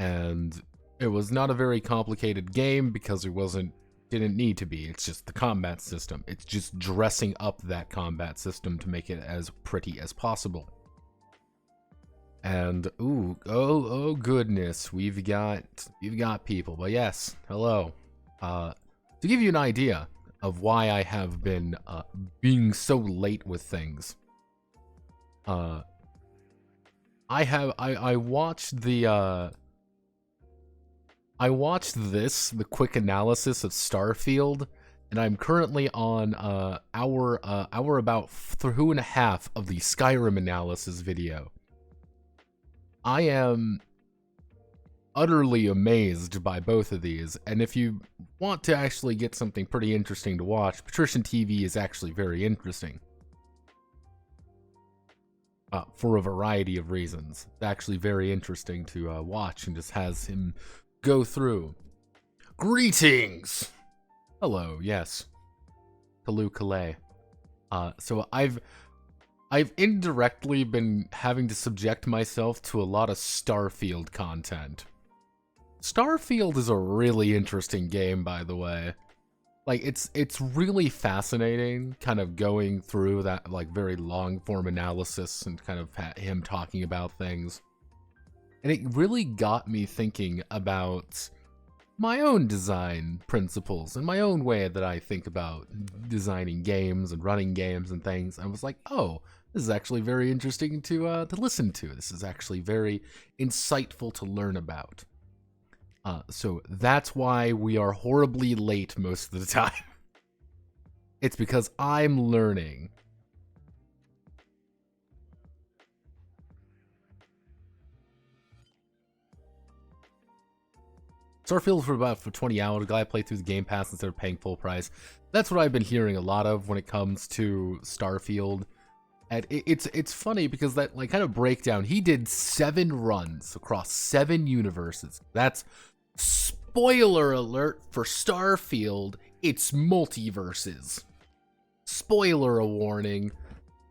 and it was not a very complicated game because it didn't need to be. It's just the combat system. It's just dressing up that combat system to make it as pretty as possible. And oh goodness, we've got people. But yes, hello. To give you an idea of why I have been being so late with things, I watched the the quick analysis of Starfield, and I'm currently on hour about 2.5 of the Skyrim analysis video. I am utterly amazed by both of these, and if you want to actually get something pretty interesting to watch, Patrician TV is actually very interesting. For a variety of reasons. It's actually very interesting to watch, and just has him go through. Greetings! Hello, yes. Kalu Kalay. So I've indirectly been having to subject myself to a lot of Starfield content. Starfield is a really interesting game, by the way. Like, it's really fascinating, kind of going through that, like, very long-form analysis and kind of him talking about things. And it really got me thinking about my own design principles and my own way that I think about designing games and running games and things. I was like, oh, this is actually very interesting to listen to. This is actually very insightful to learn about. So that's why we are horribly late most of the time. It's because I'm learning. Starfield for 20 hours. Glad I played through the Game Pass instead of paying full price. That's what I've been hearing a lot of when it comes to Starfield. And it's funny because that, like, kind of breakdown, he did 7 runs across 7 universes. That's, spoiler alert for Starfield, it's multiverses. Spoiler warning.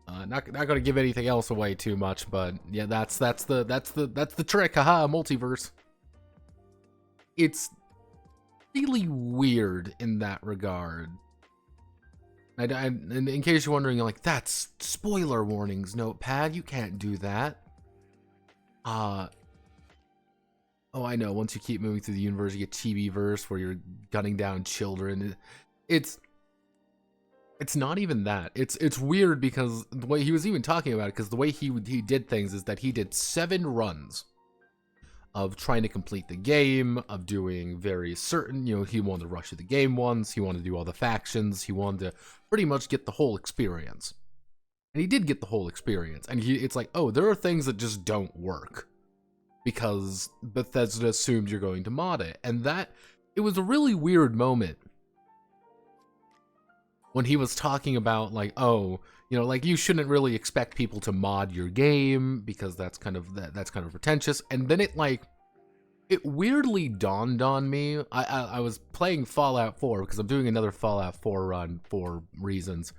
Not gonna give anything else away too much, but yeah, that's the trick. Haha, multiverse. It's really weird in that regard. And in case you're wondering, like, that's spoiler warnings, notepad. You can't do that. Oh, I know. Once you keep moving through the universe, you get Chibi-verse where you're gunning down children. It's not even that. It's weird because the way he was even talking about it, because the way he did things is that he did 7 runs of trying to complete the game, of doing very certain, he wanted to rush through the game once, he wanted to do all the factions, he wanted to pretty much get the whole experience. And he did get the whole experience. And it's like, oh, there are things that just don't work because Bethesda assumed you're going to mod it. And it was a really weird moment when he was talking about, like, oh, like, you shouldn't really expect people to mod your game because that's kind of pretentious. And then it weirdly dawned on me. I was playing Fallout 4 because I'm doing another Fallout 4 run for reasons.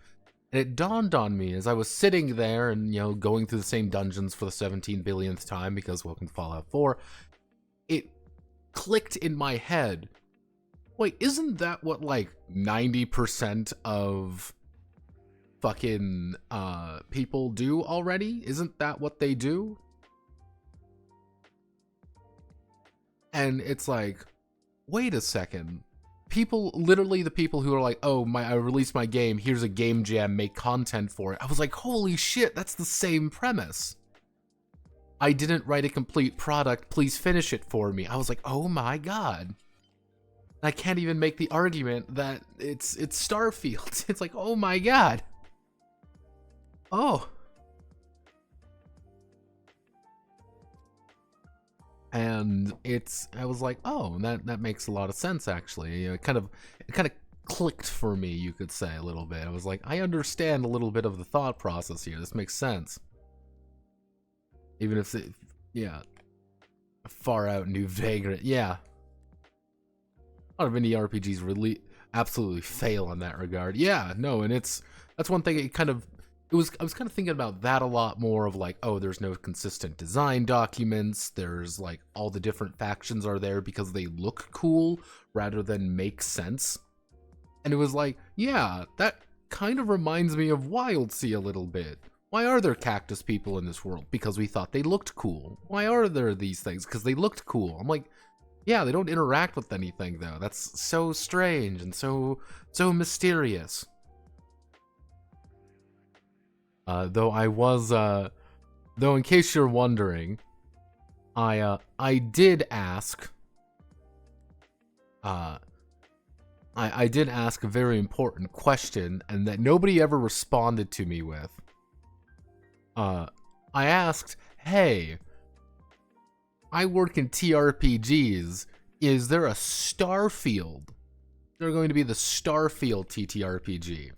And it dawned on me as I was sitting there and, going through the same dungeons for the 17 billionth time because welcome to Fallout 4. It clicked in my head. Wait, isn't that what, like, 90% of fucking people do already? Isn't that what they do? And it's like, wait a second. Literally the people who are like, oh, I released my game, here's a game jam, make content for it. I was like, holy shit, that's the same premise. I didn't write a complete product, please finish it for me. I was like, oh my god. I can't even make the argument that it's Starfield. It's like, oh my god. Oh. And I was like, oh, that makes a lot of sense, actually. It kind of clicked for me, you could say, a little bit. I was like, I understand a little bit of the thought process here. This makes sense. Even if yeah. Far Out, New Vagrant, yeah. A lot of indie RPGs really absolutely fail on that regard. Yeah, no, and that's one thing. It kind of I was kind of thinking about that a lot more of like, oh, there's no consistent design documents. There's like all the different factions are there because they look cool rather than make sense. And it was like, yeah, that kind of reminds me of Wildsea a little bit. Why are there cactus people in this world? Because we thought they looked cool. Why are there these things? Because they looked cool. I'm like, yeah, they don't interact with anything though. That's so strange and so mysterious. Though in case you're wondering, I did ask, I did ask a very important question, and that nobody ever responded to me with. I asked, hey, I work in TRPGs, is there a Starfield? They're going to be the Starfield TTRPG.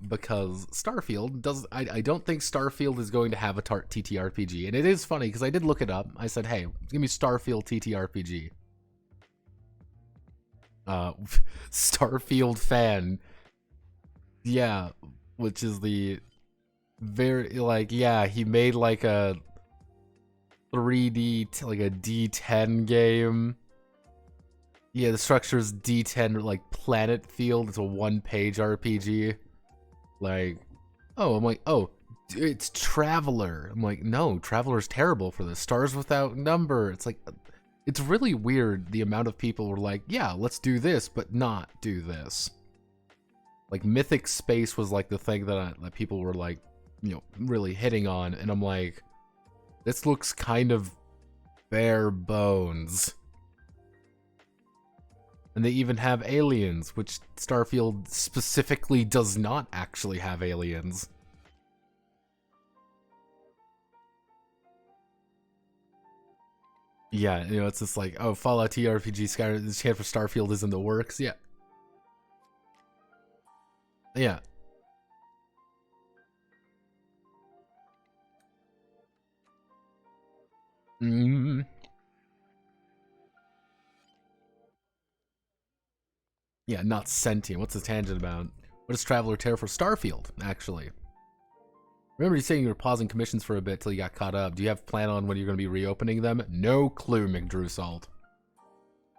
Because Starfield I don't think Starfield is going to have a TTRPG. And it is funny, because I did look it up. I said, hey, give me Starfield TTRPG. Starfield fan. Yeah, which is the very, like, yeah, he made like a 3D, like a D10 game. Yeah, the structure is D10, like Planet Field. It's a one-page RPG. Like, oh, I'm like, oh, it's Traveler. I'm like, no, Traveler's terrible for this. Stars Without Number. It's like, it's really weird the amount of people were like, yeah, let's do this, but not do this. Like, Mythic Space was like the thing that people were like, you know, really hitting on, and I'm like, this looks kind of bare bones. And they even have aliens, which Starfield specifically does not actually have aliens. Yeah, you know, it's just like, oh, Fallout TRPG Skyrim, the chance for Starfield is in the works. Yeah. Yeah. Mm-hmm. Yeah, not sentient. What's the tangent about? What does Traveler Terra for Starfield, actually? Remember you saying you were pausing commissions for a bit till you got caught up. Do you have a plan on when you're going to be reopening them? No clue, McDrewsalt.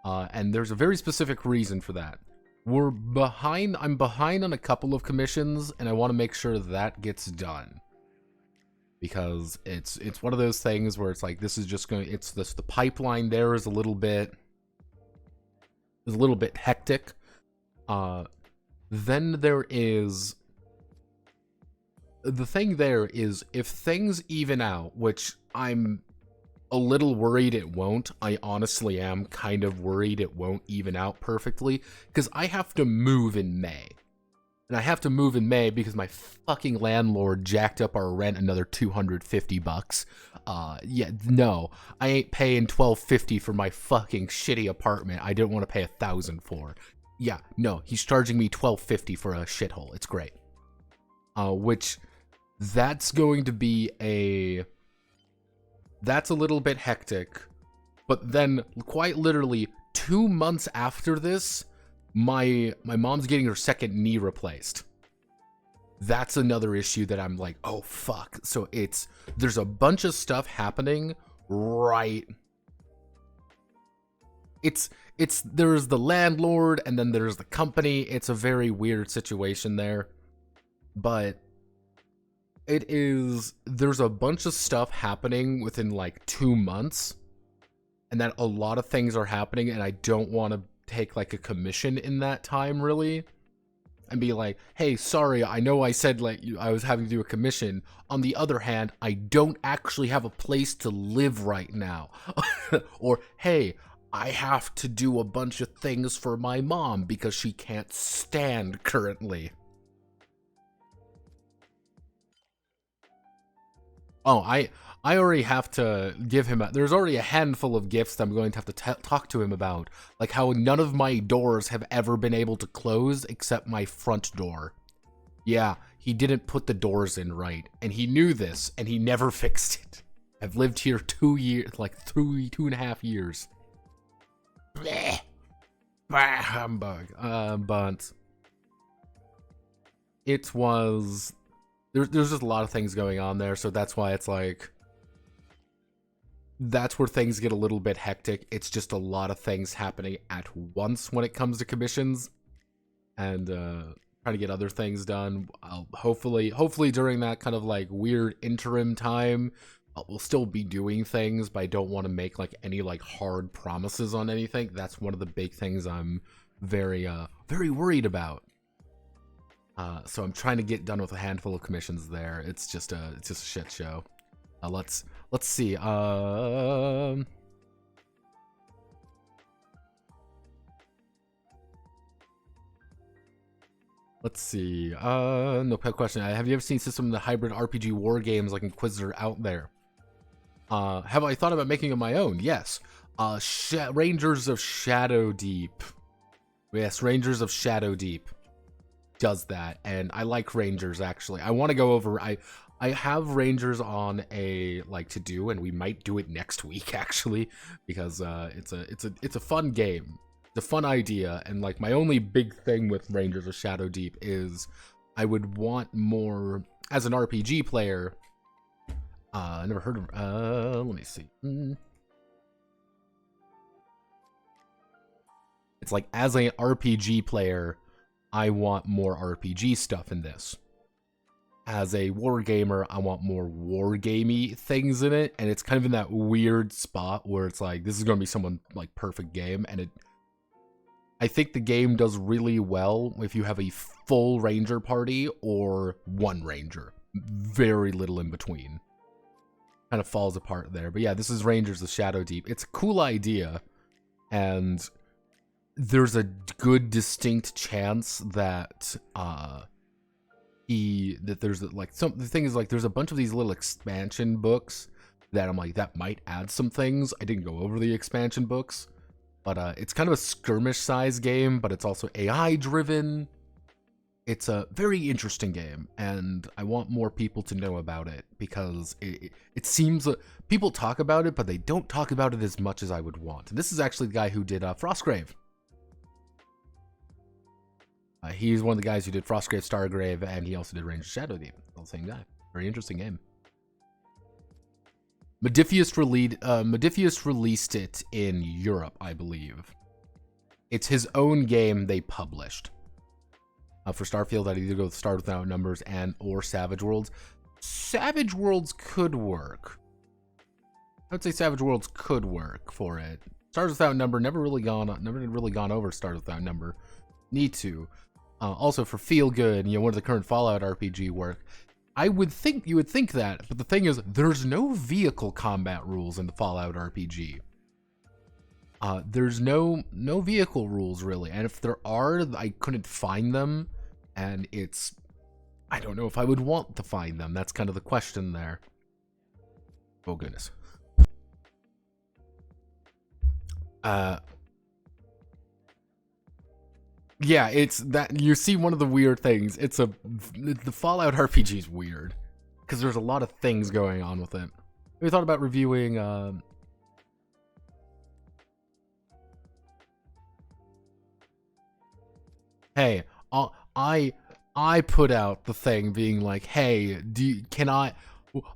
And there's a very specific reason for that. We're behind. I'm behind on a couple of commissions, and I want to make sure that gets done. Because it's one of those things where it's like, this is just going. It's this, the pipeline there is a little bit hectic. Then there is the thing there is, if things even out, which I'm a little worried it won't. I honestly am kind of worried it won't even out perfectly, because I have to move in May. And I have to move in May because my fucking landlord jacked up our rent another $250. Yeah, no, I ain't paying $1,250 for my fucking shitty apartment I didn't want to pay $1,000 for. Yeah, no, he's charging me $1,250 for a shithole. It's great. Which, that's going to be that's a little bit hectic. But then, quite literally, 2 months after this, my mom's getting her second knee replaced. That's another issue that I'm like, oh fuck. So there's a bunch of stuff happening right. There's the landlord and then there's the company. It's a very weird situation there. But there's a bunch of stuff happening within like 2 months. And that a lot of things are happening, and I don't want to take like a commission in that time really and be like, hey, sorry, I know I said like I was having to do a commission. On the other hand, I don't actually have a place to live right now. Or, hey, I have to do a bunch of things for my mom because she can't stand currently. Oh, I already have to give him there's already a handful of gifts that I'm going to have to talk to him about. Like how none of my doors have ever been able to close except my front door. Yeah, he didn't put the doors in right. And he knew this, and he never fixed it. I've lived here 2 years, like 2.5 years. Blech. Bah, humbug. But it was there's just a lot of things going on there, so that's why it's like that's where things get a little bit hectic. It's just a lot of things happening at once when it comes to commissions, and trying to get other things done. I'll hopefully during that kind of like weird interim time, we'll still be doing things, but I don't want to make like any like hard promises on anything. That's one of the big things I'm very worried about. So I'm trying to get done with a handful of commissions there. It's just a shit show. Let's see. Let's see. No question. Have you ever seen system of the hybrid RPG war games like Inquisitor out there? Have I thought about making it my own? Yes. Rangers of Shadow Deep. Yes, Rangers of Shadow Deep does that, and I like Rangers actually. I want to go over. I have Rangers on a like to do, and we might do it next week actually, because it's a fun game. It's a fun idea, and like my only big thing with Rangers of Shadow Deep is I would want more as an RPG player. I never heard of. Let me see. It's like as an RPG player, I want more RPG stuff in this. As a war gamer, I want more war gamey things in it, and it's kind of in that weird spot where it's like this is going to be someone like perfect game, and I think the game does really well if you have a full ranger party or one ranger. Very little in between. Kind of falls apart there. But yeah, this is Rangers of Shadow Deep. It's a cool idea, and there's a good distinct chance that there's like the thing is like there's a bunch of these little expansion books that I'm like that might add some things. I didn't go over the expansion books, but it's kind of a skirmish size game, but it's also AI driven. It's a very interesting game, and I want more people to know about it because it seems people talk about it, but they don't talk about it as much as I would want. And this is actually the guy who did Frostgrave. He's one of the guys who did Frostgrave, Stargrave, and he also did Range of Shadow Deep. The same guy. Very interesting game. Modiphius released it in Europe, I believe. It's his own game they published. For Starfield, I'd either go with Stars Without Numbers or Savage Worlds. Savage Worlds could work. I would say Savage Worlds could work for it. Stars Without Number never really gone over Stars Without Number. Need to. Also for Feel Good, one of the current Fallout RPG work. You would think that, but the thing is, there's no vehicle combat rules in the Fallout RPG. There's no vehicle rules really, and if there are, I couldn't find them, and I don't know if I would want to find them. That's kind of the question there. Oh goodness. Yeah, it's that you see one of the weird things. The Fallout RPG is weird because there's a lot of things going on with it. We thought about reviewing. Hey, I put out the thing being like, hey,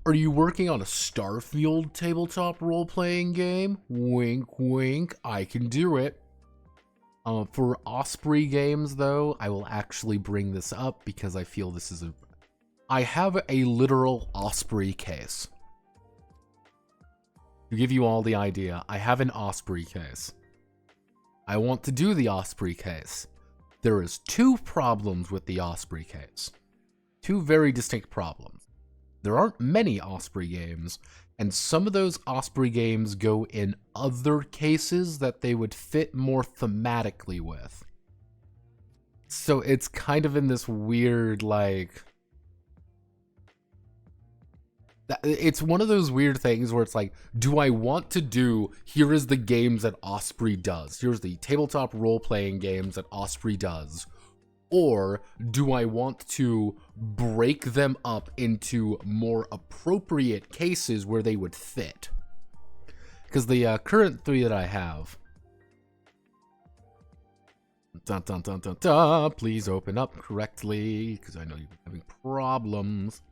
are you working on a Starfield tabletop role-playing game? Wink, wink. I can do it. For Osprey games, though, I will actually bring this up because I feel this is I have a literal Osprey case. To give you all the idea, I have an Osprey case. I want to do the Osprey case. There is two problems with the Osprey case. Two very distinct problems. There aren't many Osprey games, and some of those Osprey games go in other cases that they would fit more thematically with. So it's kind of in this weird, like... It's one of those weird things where it's like, do I want to do, here is the games that Osprey does. Here's the tabletop role-playing games that Osprey does. Or do I want to break them up into more appropriate cases where they would fit? Because the current three that I have, Dun, dun, dun, dun, dun. Please open up correctly, because I know you've been having problems.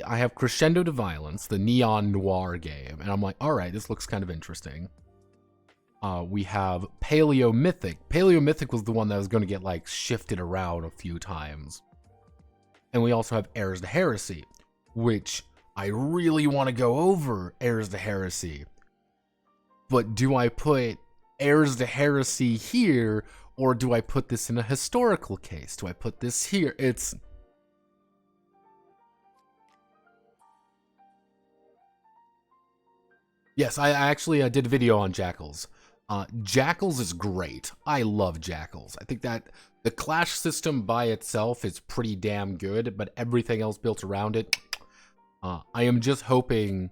I have Crescendo to Violence, the neon noir game, and I'm like, all right, this looks kind of interesting. We have Paleo Mythic. Paleo Mythic was the one that was going to get like shifted around a few times. And we also have Heirs to Heresy, which I really want to go over Heirs to Heresy. But do I put Heirs to Heresy here, or do I put this in a historical case? Do I put this here? Yes, I actually did a video on Jackals. Jackals is great. I love Jackals. I think that the clash system by itself is pretty damn good, but everything else built around it, I am just hoping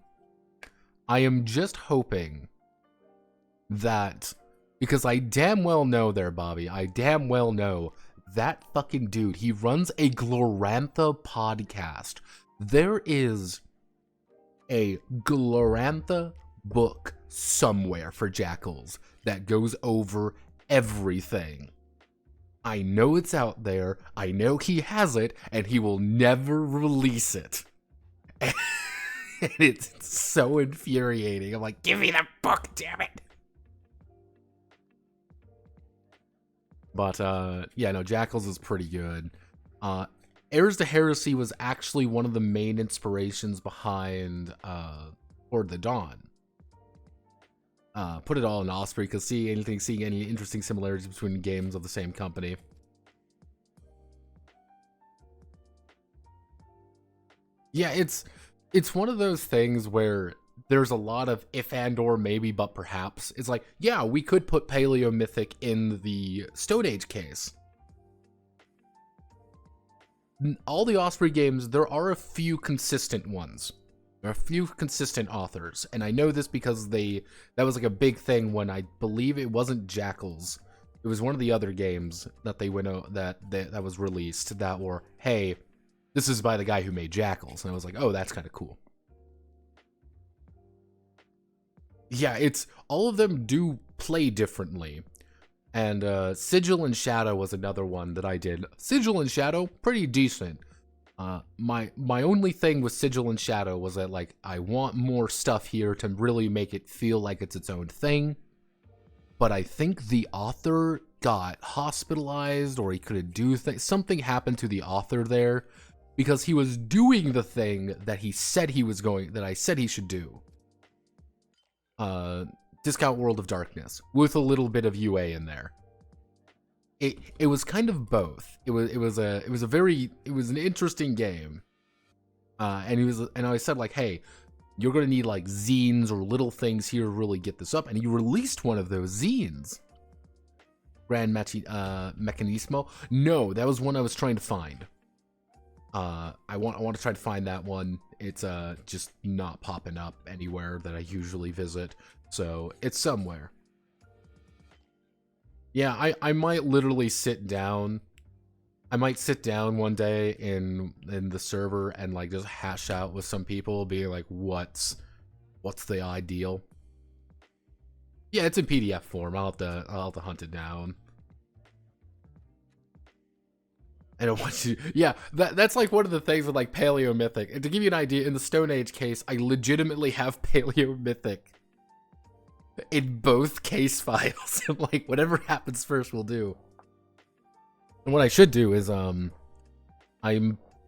that, because I damn well know there, Bobby, I damn well know that fucking dude, he runs a Glorantha podcast. There is a Glorantha book somewhere for Jackals that goes over everything. I know it's out there, I know he has it, and he will never release it. And it's so infuriating. I'm like, give me the book, damn it! But, yeah, no, Jackals is pretty good. Heirs to Heresy was actually one of the main inspirations behind Toward the Dawn. Put it all in Osprey, because seeing any interesting similarities between games of the same company. Yeah, it's one of those things where there's a lot of if and or maybe but perhaps. It's like, yeah, we could put Paleo Mythic in the Stone Age case. All the Osprey games, there are a few consistent ones. There are a few consistent authors, and I know this because that was like a big thing when I believe it wasn't Jackals. It was one of the other games that they went out that was released that were, hey, this is by the guy who made Jackals, and I was like, oh, that's kind of cool. Yeah, it's all of them do play differently. And Sigil and Shadow was another one that I did. Sigil and Shadow, pretty decent. My only thing with Sigil and Shadow was that, like, I want more stuff here to really make it feel like it's its own thing. But I think the author got hospitalized, or he couldn't do things. Something happened to the author there, because he was doing the thing that he said he was going, that I said he should do. Discount World of Darkness, with a little bit of UA in there. It was kind of both. It was an interesting game. And I said, like, hey, you're gonna need like zines or little things here to really get this up, and he released one of those zines. Grand Mechanismo. No, that was one I was trying to find. I want to try to find that one. It's just not popping up anywhere that I usually visit, so it's somewhere. Yeah, I might literally sit down. I might sit down one day in the server and like just hash out with some people, being like, what's the ideal? Yeah, it's in PDF form. I'll have to hunt it down. I don't want you. Yeah, that's like one of the things with like Paleo Mythic. And to give you an idea, in the Stone Age case, I legitimately have Paleo Mythic in both case files. I'm like, whatever happens first, we'll do. And what I should do is, I'm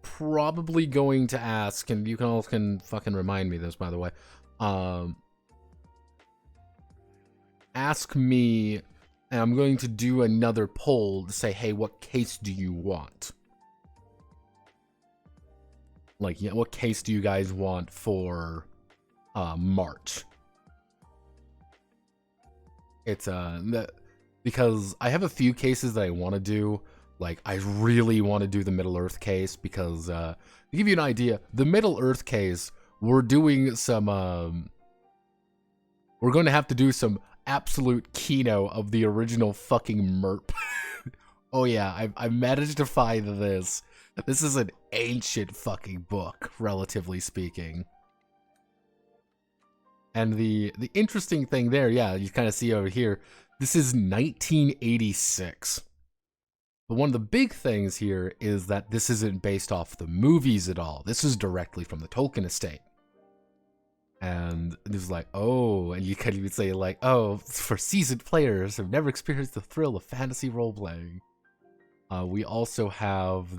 probably going to ask, and you can fucking remind me this, by the way. Ask me. And I'm going to do another poll to say, hey, what case do you want? Like, yeah, what case do you guys want for March? It's because I have a few cases that I want to do. Like, I really want to do the Middle Earth case because, to give you an idea, the Middle Earth case, we're doing some, we're going to have to do some absolute keno of the original fucking MERP. Oh yeah, I managed to find this. This is an ancient fucking book, relatively speaking. And the interesting thing there, yeah, you kind of see over here, this is 1986. But one of the big things here is that this isn't based off the movies at all. This is directly from the Tolkien estate. And it was like, oh, and you could even say like, oh, for seasoned players who've never experienced the thrill of fantasy role-playing. We also have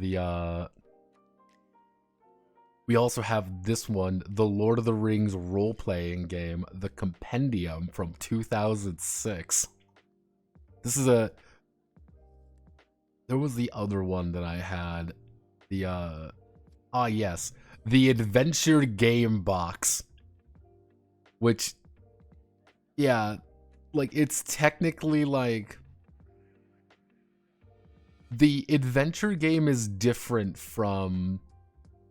this one, the Lord of the Rings role-playing game, The Compendium from 2006. There was the other one that I had, yes, the Adventure Game Box, which, yeah, like, it's technically like, the adventure game is different from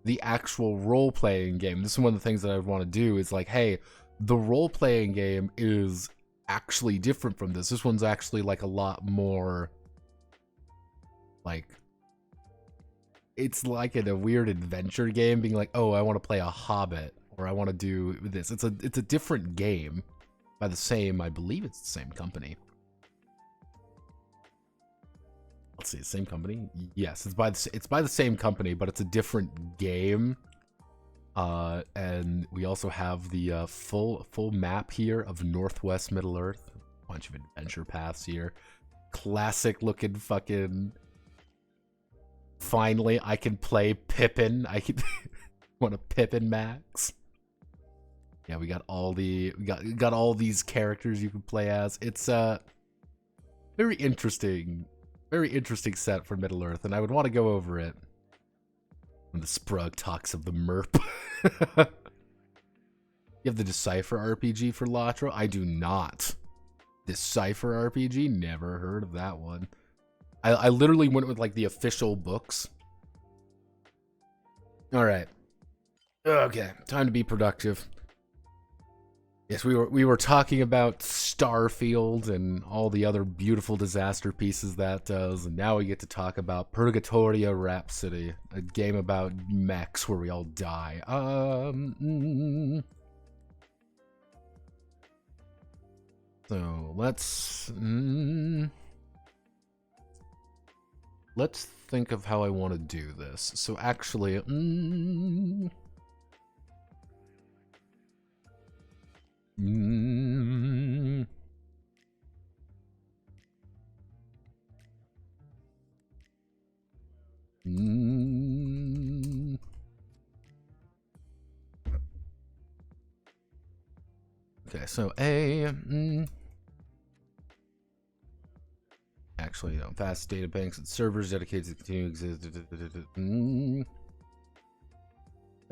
the actual role-playing game. This is one of the things that I want to do is like, hey, the role-playing game is actually different from this. This one's actually like a lot more like, it's like in a weird adventure game being like, oh, I want to play a Hobbit or I want to do this. It's a different game by the same, I believe it's the same company. Let's see, same company? Yes, it's by the same company, but it's a different game. And we also have the full map here of Northwest Middle Earth. A bunch of adventure paths here. Classic looking fucking. Finally, I can play Pippin. I can want a Pippin Max. Yeah, we got all we got all these characters you can play as. It's very interesting set for Middle Earth, and I would want to go over it. When the Sprug talks of the MERP. You have the Decipher RPG for Latra? I do not. Decipher RPG? Never heard of that one. I literally went with like the official books. Alright. Okay, time to be productive. Yes, we were talking about Starfield and all the other beautiful disaster pieces that does, and now we get to talk about Purgatoria Rhapsody, a game about mechs where we all die. So let's think of how I want to do this. So actually, okay, so actually, no, fast data banks and servers dedicated to continue exist.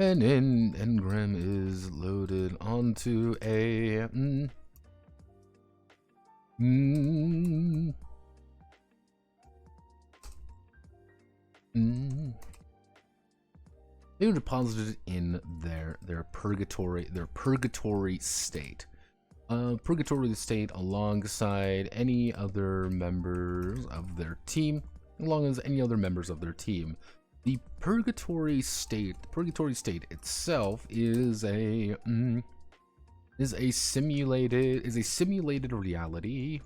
And then Engram is loaded onto a they were deposited in their purgatory state. Purgatory state alongside any other members of their team, The purgatory state itself is a simulated reality.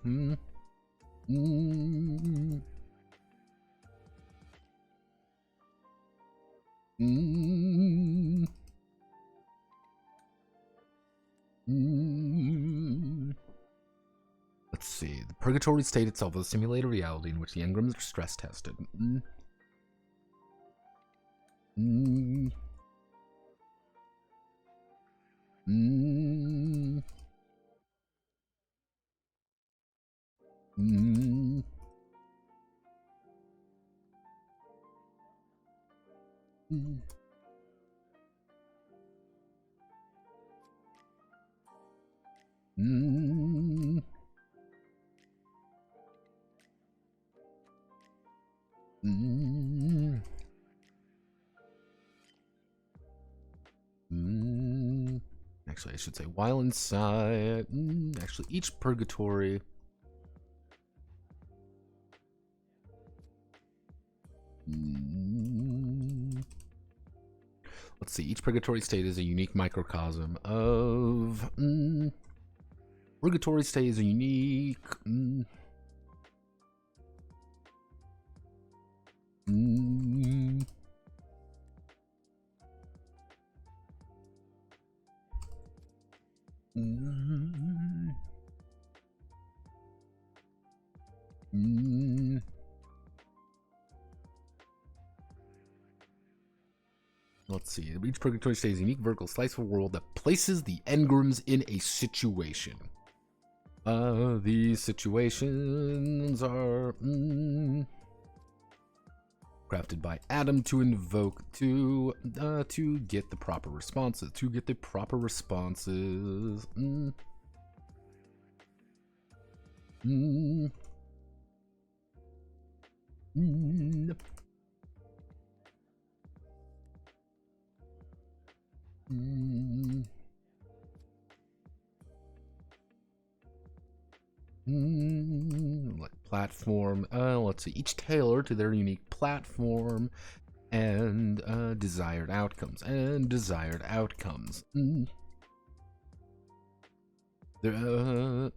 Let's see. The purgatory state itself is a simulated reality in which the engrams are stress tested. Actually, I should say while inside. Actually, each purgatory. Let's let's see. Each purgatory state is a unique microcosm of... purgatory state is a unique... Let's see. Each purgatory state is a unique vertical slice of a world that places the Engrams in a situation. These situations are crafted by Adam to invoke to get the proper responses. Platform. Let's see. Each tailored to their unique platform and desired outcomes. There are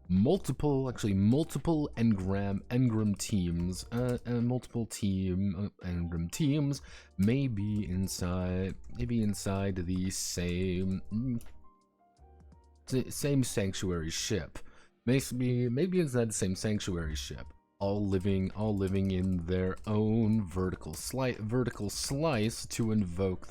multiple Engram teams and multiple Engram teams may be inside the same sanctuary ship. Maybe inside the same sanctuary ship, all living in their own vertical slice to invoke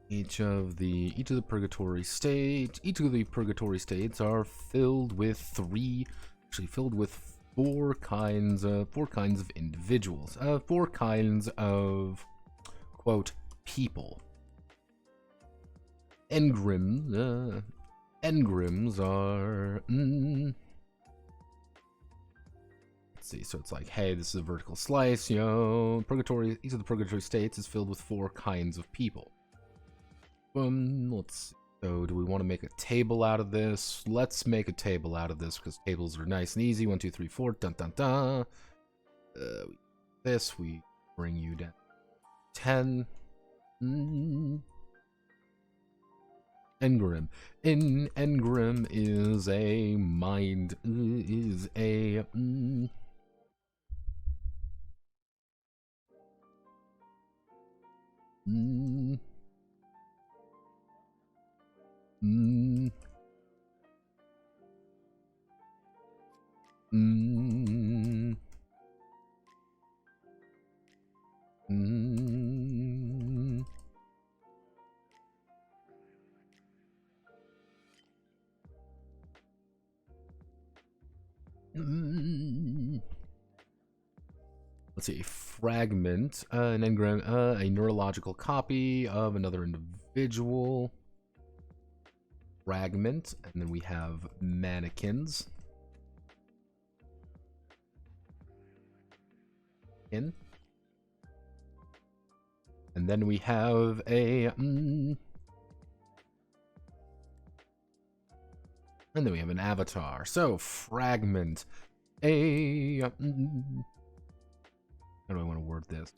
Each of the purgatory states are filled with four kinds of individuals, four kinds of quote people. Engrams are let's see, so it's like, hey, this is a vertical slice, each of the purgatory states is filled with four kinds of people. Let's see. So do we want to make a table out of this? Let's make a table out of this because tables are nice and easy. 1, 2, 3, 4. Dun dun dun. We bring you down 10. Engram. Engram is a mind. Is a. Let's see, fragment, an engram, a neurological copy of another individual. Fragment, and then we have mannequins. And then we have a and then we have an avatar. So fragment, how do I want to word this?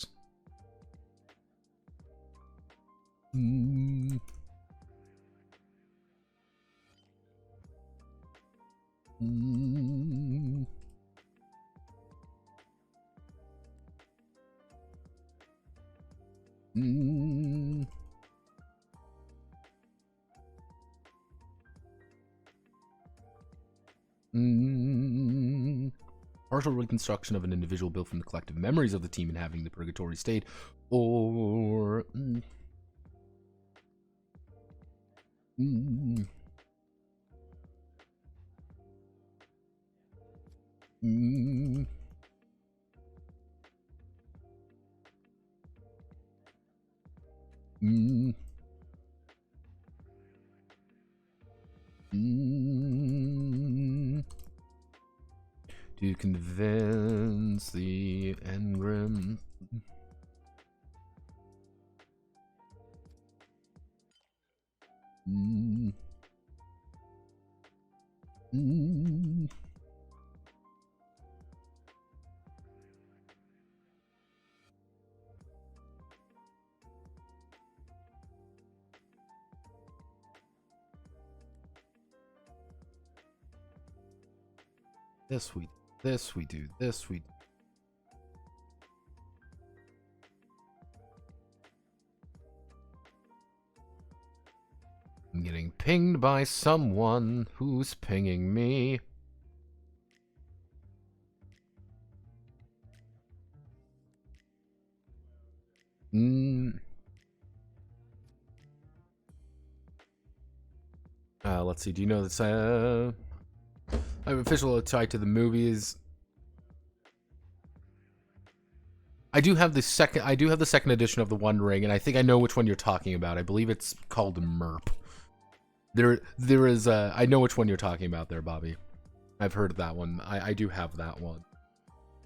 partial reconstruction of an individual built from the collective memories of the team inhabiting the purgatory state, or to convince the Engram. This we do, this we do. I'm getting pinged by someone who's pinging me. Let's see, do you know this, I have official tie to the movies. I do have the second edition of The One Ring, and I think I know which one you're talking about. I believe it's called Merp. There is I know which one you're talking about there, Bobby. I've heard of that one. I do have that one.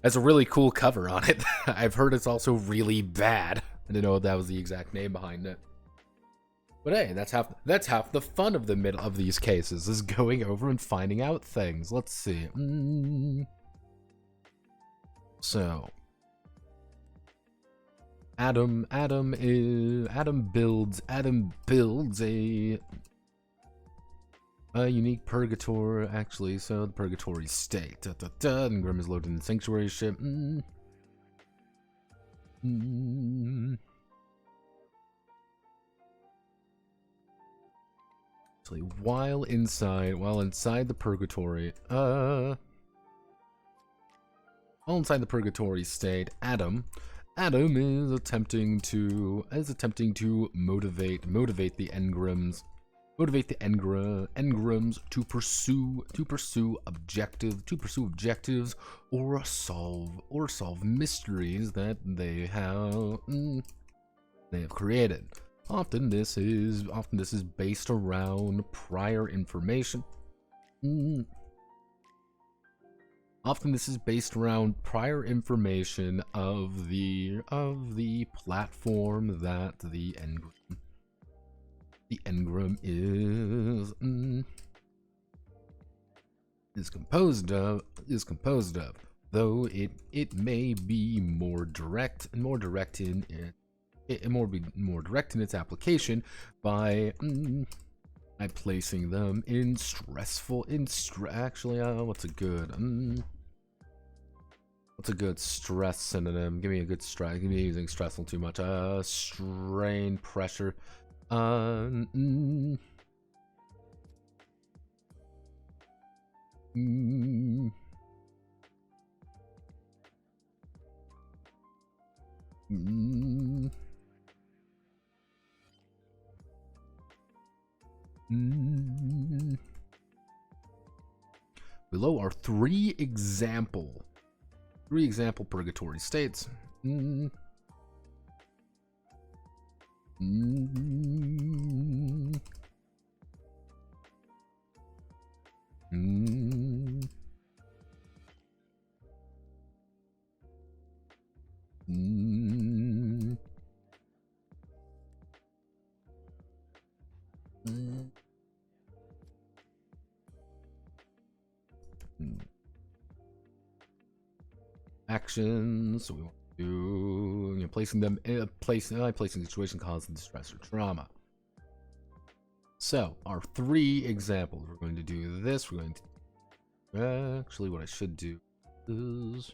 Has a really cool cover on it. I've heard it's also really bad. I didn't know if that was the exact name behind it. But hey, that's half the fun of the middle of these cases, is going over and finding out things. Let's see. So Adam builds a unique purgatory, actually. So the purgatory state. Engram is loaded in the sanctuary ship. Actually, while inside the purgatory, while inside the purgatory state, Adam is attempting to motivate the Engrams. Motivate the Engrams to pursue objectives or solve mysteries that they have created. Often this is based around prior information. Often this is based around prior information of the platform that the Engram is composed of, though it may be more direct in its application by placing them in what's a good stress synonym? Give me a good stress. Give me using stressful too much. Strain, pressure. Below are three example purgatory states. Actions. So we want to do, placing them in placing situation causing distress or trauma. So our three examples. We're going to do this. We're going to actually what I should do is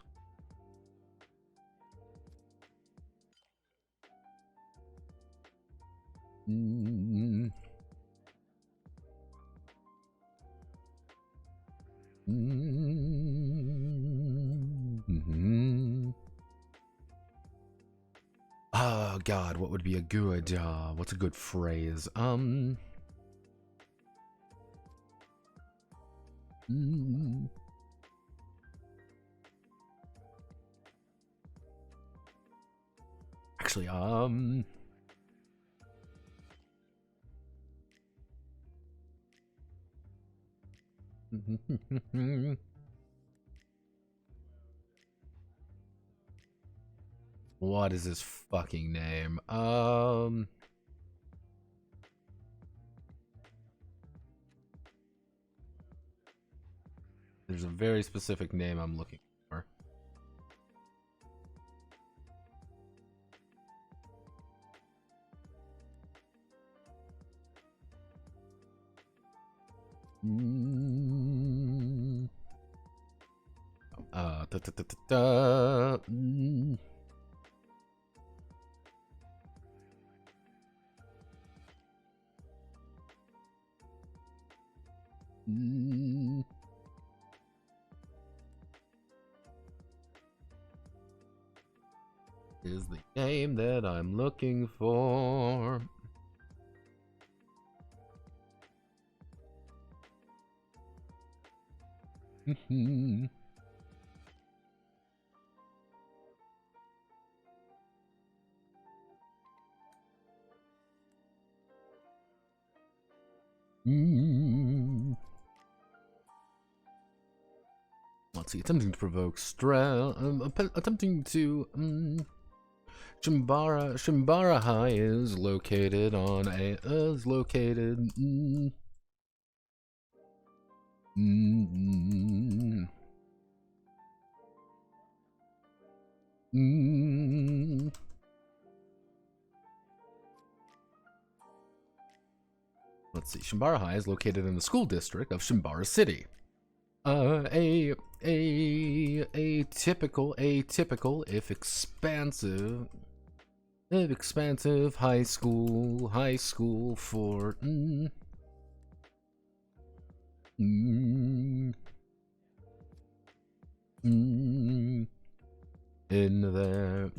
Oh God, what would be a good? What's a good phrase? Actually, what is his fucking name? There's a very specific name I'm looking for. Da, da, da, da, da. Is the game that I'm looking for. Let's see, attempting to provoke stress, attempting to, Shimbara High is located on a, let's see, Shimbara High is located in the school district of Shimbara City. A typical, if expansive high school for in there.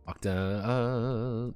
Octa.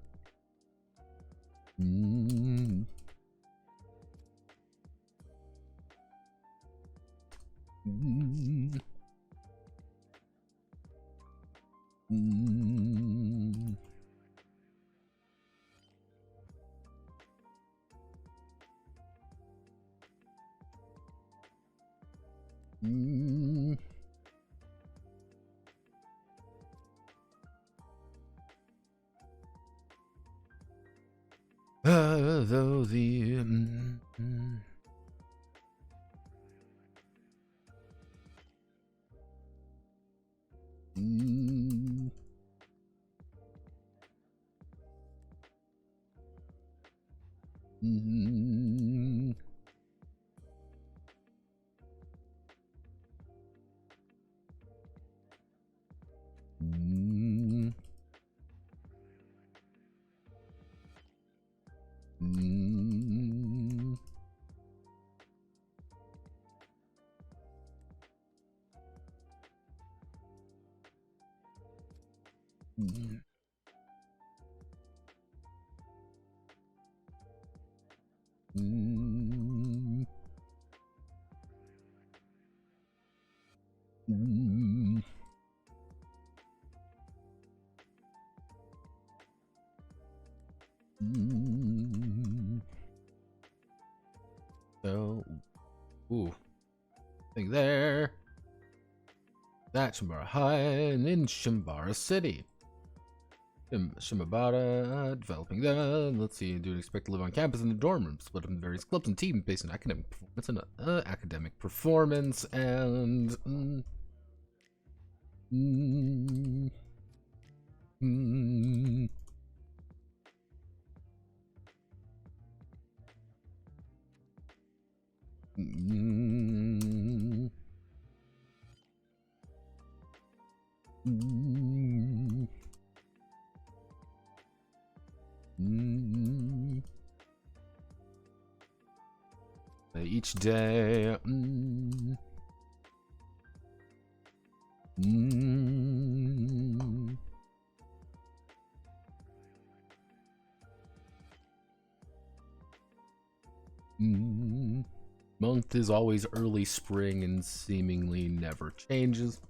Though the so, ooh, thing there. That's Shimbara High and in Shimbara City. Shimabara, developing that. Let's see, do you expect to live on campus in the dorm room, split up in various clubs and teams based on academic performance and each day. Month is always early spring and seemingly never changes.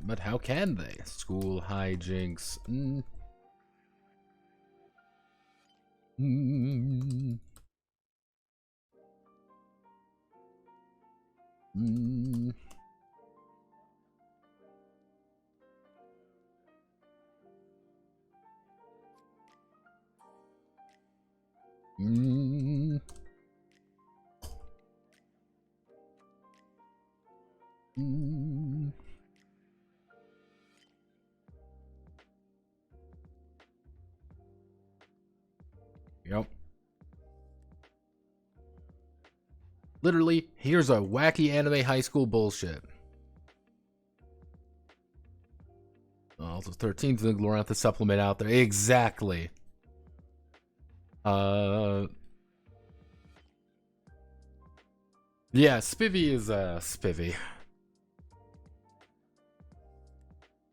But how can they? School hijinks. Yep. Literally, here's a wacky anime high school bullshit. Also, 13th, the Glorantha supplement out there. Exactly. Yeah, Spivvy is, Spivvy.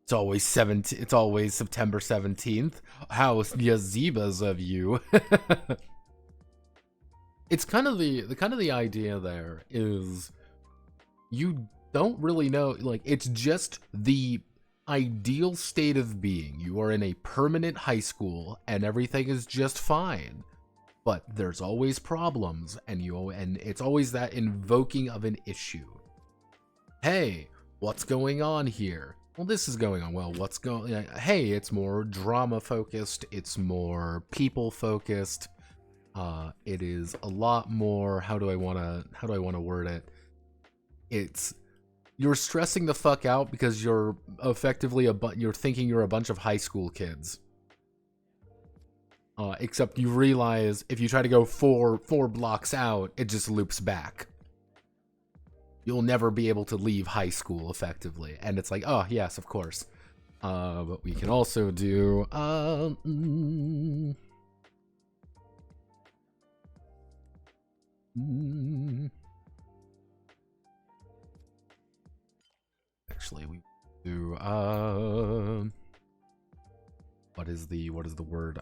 It's always It's always September 17th. How yazebas of you. It's kind of the idea there is you don't really know, like, it's just the ideal state of being. You are in a permanent high school and everything is just fine. But there's always problems, and it's always that invoking of an issue. Hey, what's going on here? Well, this is going on. Well, what's going? Hey, it's more drama focused. It's more people focused. It is a lot more. How do I wanna word it? It's you're stressing the fuck out because you're effectively you're thinking you're a bunch of high school kids. Except you realize if you try to go four blocks out, it just loops back. You'll never be able to leave high school effectively. And it's like, oh, yes, of course. But we can also do... Actually, we do... What is the word?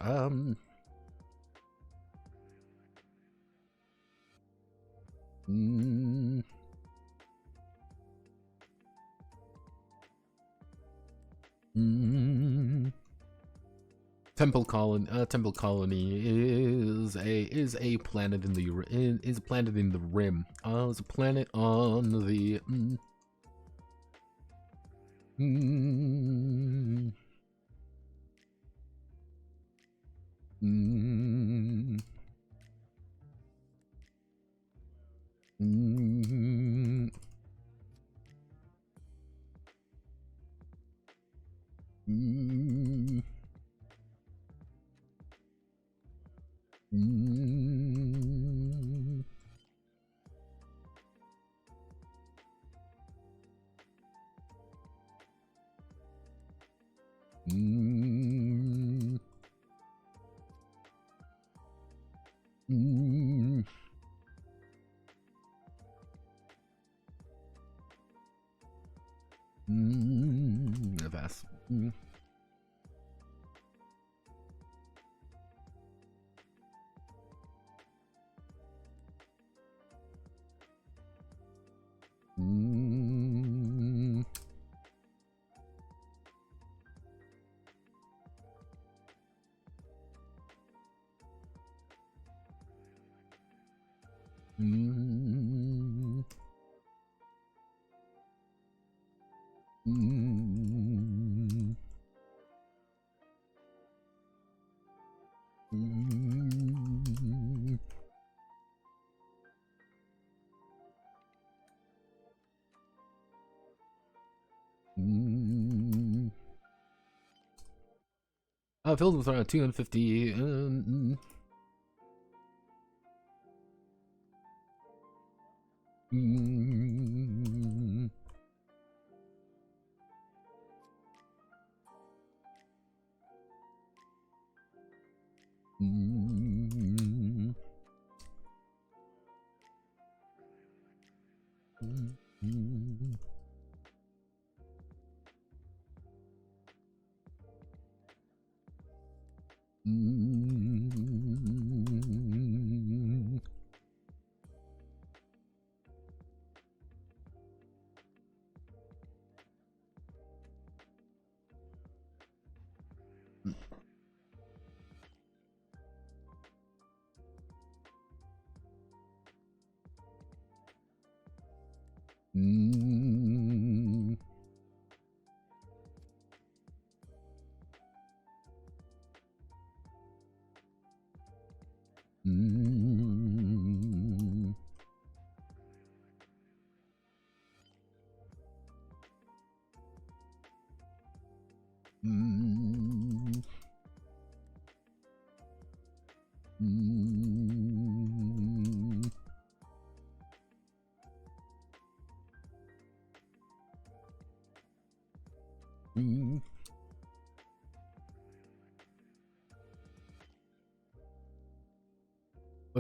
Temple Colony is a planet in the rim. It's a planet on the Vast. Filled with around 250.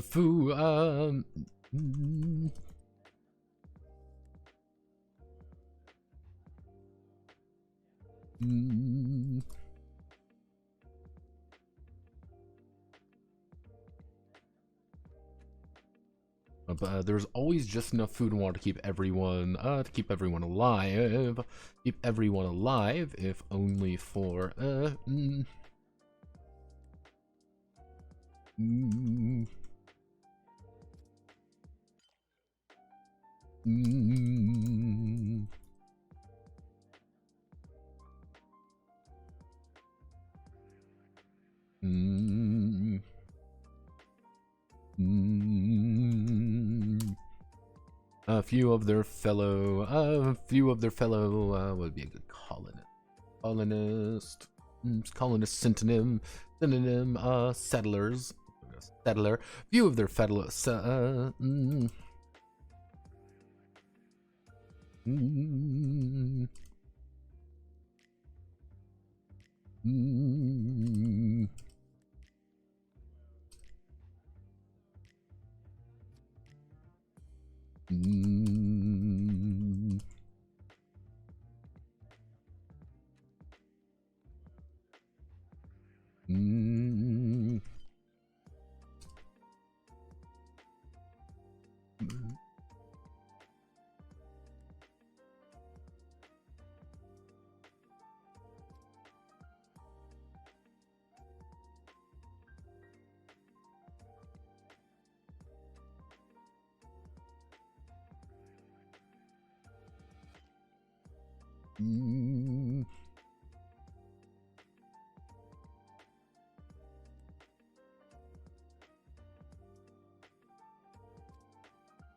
Foo, there's always just enough food and water to keep everyone alive. Keep everyone alive, if only for a few of their fellow, what would be a good colonist, synonym, settlers, few of their fellow,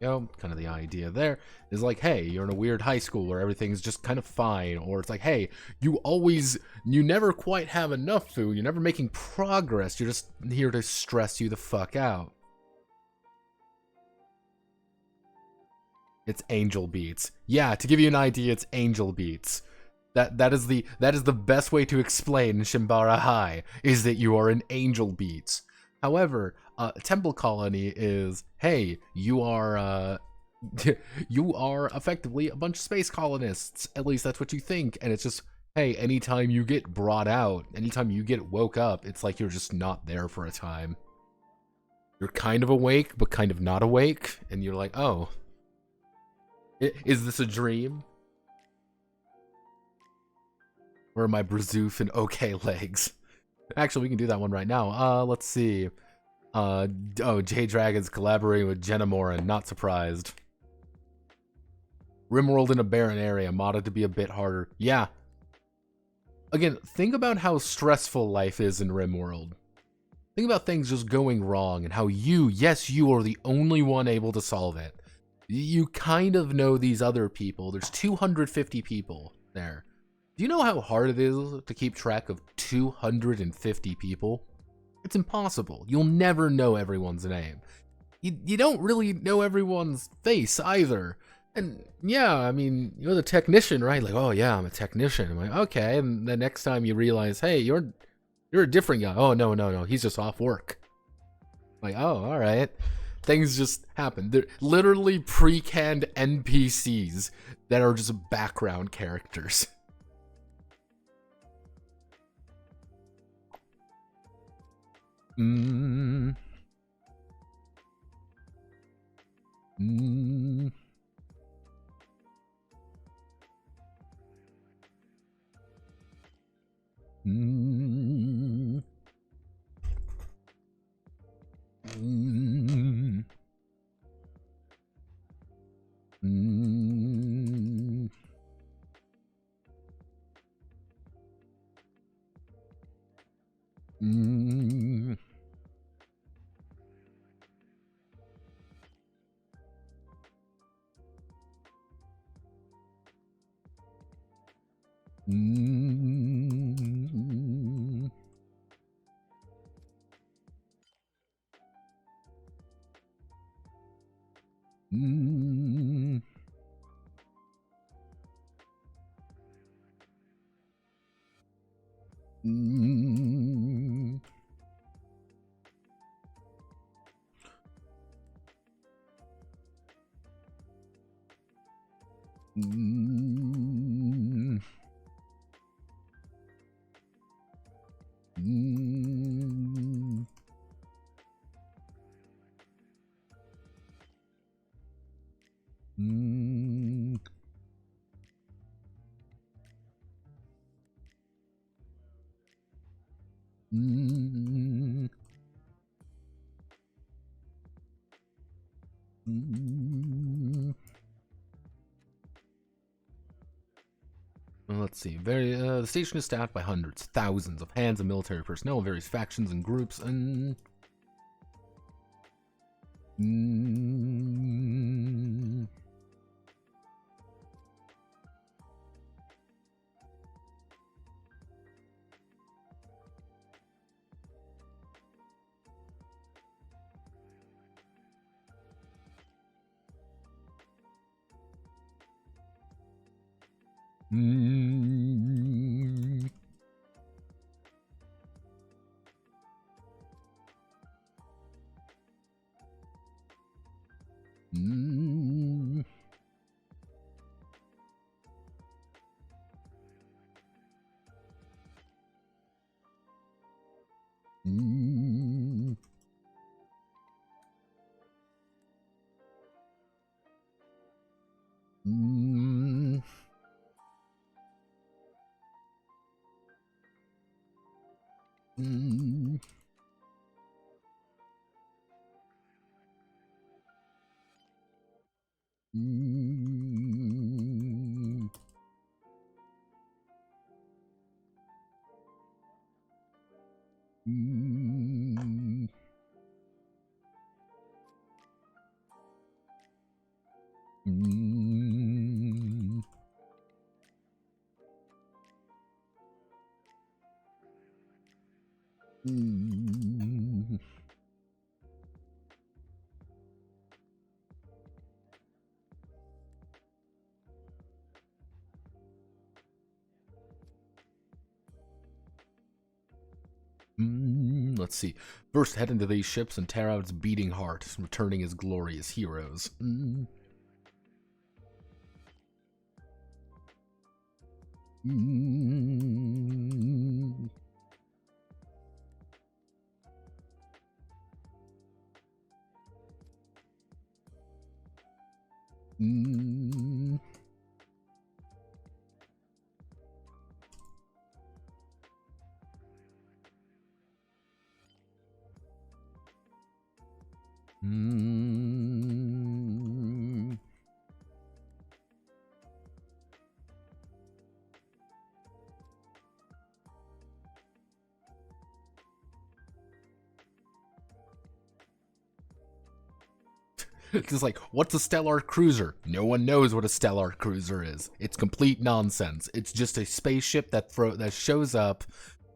you know, kind of the idea there is like, hey, you're in a weird high school where everything's just kind of fine, or it's like, hey, you never quite have enough food, you're never making progress, you're just here to stress you the fuck out. It's angel beats. Yeah, to give you an idea, it's angel beats. That is the best way to explain Shimbara High, is that you are an angel beats. However, Temple Colony is, hey, you are effectively a bunch of space colonists. At least that's what you think. And it's just, hey, anytime you get brought out, anytime you get woke up, it's like you're just not there for a time. You're kind of awake, but kind of not awake. And you're like, oh, is this a dream? Where are my Brazoof and OK legs? Actually, we can do that one right now. Let's see. Oh, J-Dragon's collaborating with Jenna Morin. Not surprised. Rimworld in a barren area. Modded to be a bit harder. Yeah. Again, think about how stressful life is in Rimworld. Think about things just going wrong and how you are the only one able to solve it. You kind of know these other people. There's 250 people there. Do you know how hard it is to keep track of 250 people? It's impossible. You'll never know everyone's name. You don't really know everyone's face either. And yeah, I mean, you're the technician, right? Like, oh yeah, I'm a technician. I'm like, okay. And the next time you realize, hey, you're a different guy. Oh no, he's just off work. Like, oh, all right. Things just happen. They're literally pre-canned NPCs that are just background characters. Mm. Mm. Mm. Mm. Mm. Mm. Mm. Mm. Mm. Mm. Mm. Mm. Mm. Mm. Well, let's see. The station is staffed by hundreds, thousands of hands of military personnel of various factions and groups, and mm. Mm. Mm. Mm. Mm. Mm. Mm. Mm. Mm. Mm. Let's see. First, head into these ships and tear out its beating heart, returning as glorious heroes. Mm. Mm. Mm. Mm. It's just like, what's a stellar cruiser? No one knows what a stellar cruiser is. It's complete nonsense. It's just a spaceship that shows up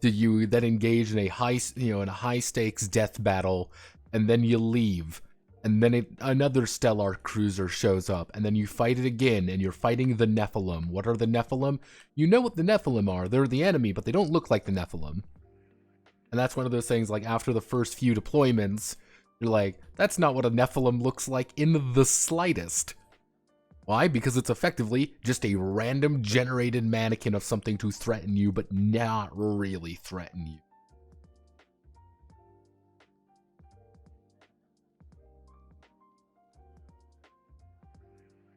to you, that engage in a high stakes death battle, and then you leave. And then another stellar cruiser shows up, and then you fight it again, and you're fighting the Nephilim. What are the Nephilim? You know what the Nephilim are. They're the enemy, but they don't look like the Nephilim. And that's one of those things, like, after the first few deployments, you're like, that's not what a Nephilim looks like in the slightest. Why? Because it's effectively just a random generated mannequin of something to threaten you, but not really threaten you.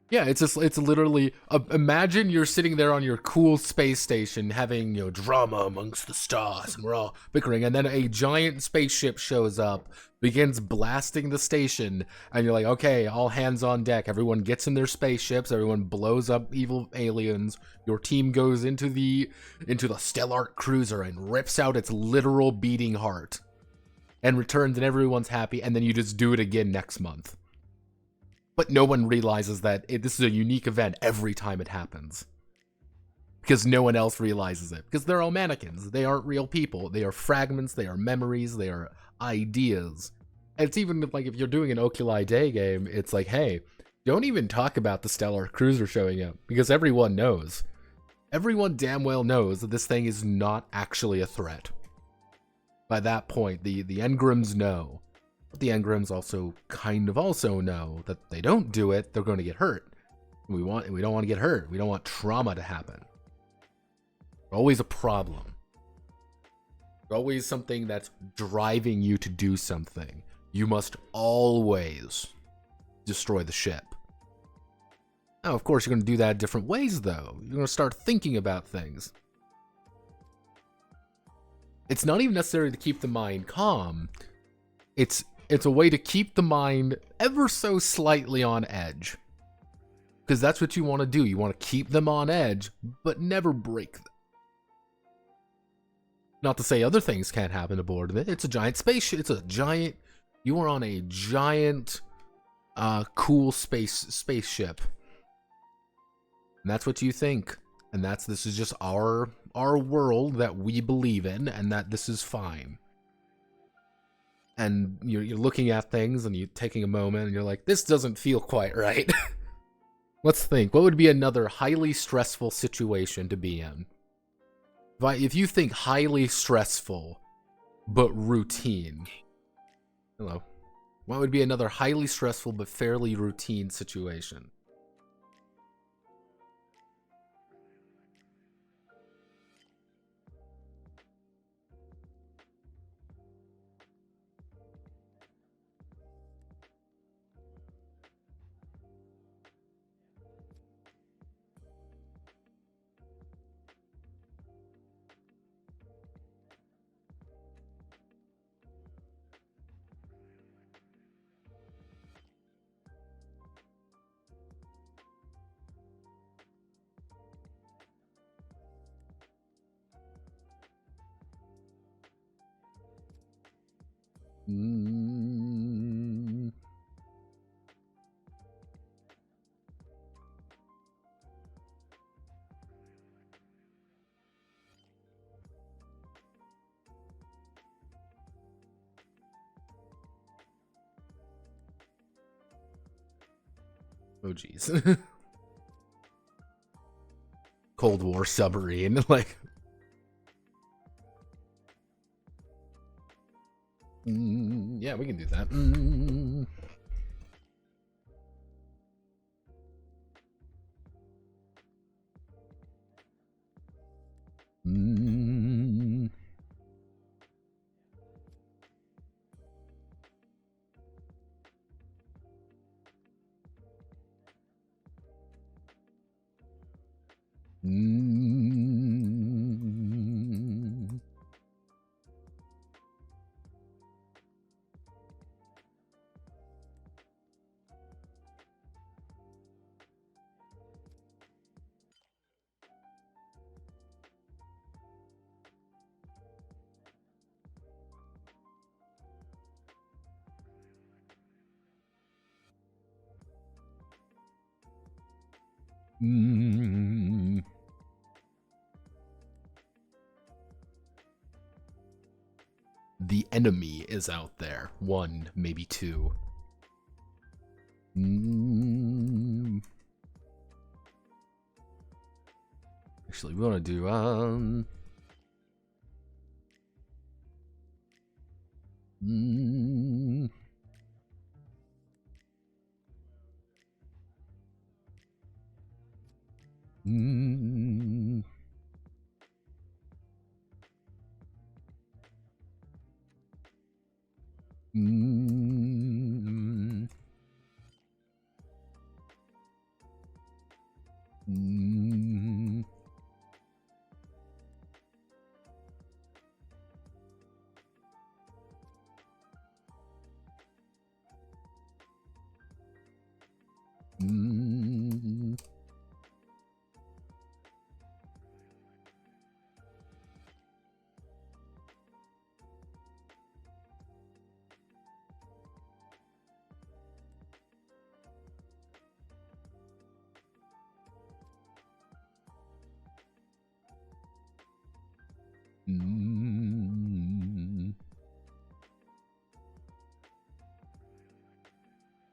Yeah, it's literally, imagine you're sitting there on your cool space station having, drama amongst the stars, and we're all bickering, and then a giant spaceship shows up, begins blasting the station, and you're like, okay, all hands on deck, everyone gets in their spaceships, everyone blows up evil aliens, your team goes into the stellar cruiser and rips out its literal beating heart, and returns, and everyone's happy, and then you just do it again next month. But no one realizes that this is a unique event every time it happens. Because no one else realizes it. Because they're all mannequins. They aren't real people. They are fragments. They are memories. They are ideas. And it's even like if you're doing an Oculi Day game, it's like, hey, don't even talk about the Stellar Cruiser showing up. Because everyone knows. Everyone damn well knows that this thing is not actually a threat. By that point, the Engrams know. But the Engrams also know that they don't do it, they're going to get hurt. We don't want to get hurt. We don't want trauma to happen. Always a problem. Always something that's driving you to do something. You must always destroy the ship. Now, of course, you're going to do that different ways, though. You're going to start thinking about things. It's not even necessary to keep the mind calm. It's a way to keep the mind ever so slightly on edge. Because that's what you want to do. You want to keep them on edge, but never break them. Not to say other things can't happen aboard of it. It's a giant spaceship. You are on a giant, cool spaceship. And that's what you think. And this is just our world that we believe in, and that this is fine. And you're looking at things and you're taking a moment and you're like, this doesn't feel quite right. Let's think. What would be another highly stressful situation to be in? If you think highly stressful but routine. Hello. What would be another highly stressful but fairly routine situation? Oh, geez. Cold War submarine, like... yeah, we can do that. Mm. The enemy is out there. 1, maybe 2. Actually, we want to do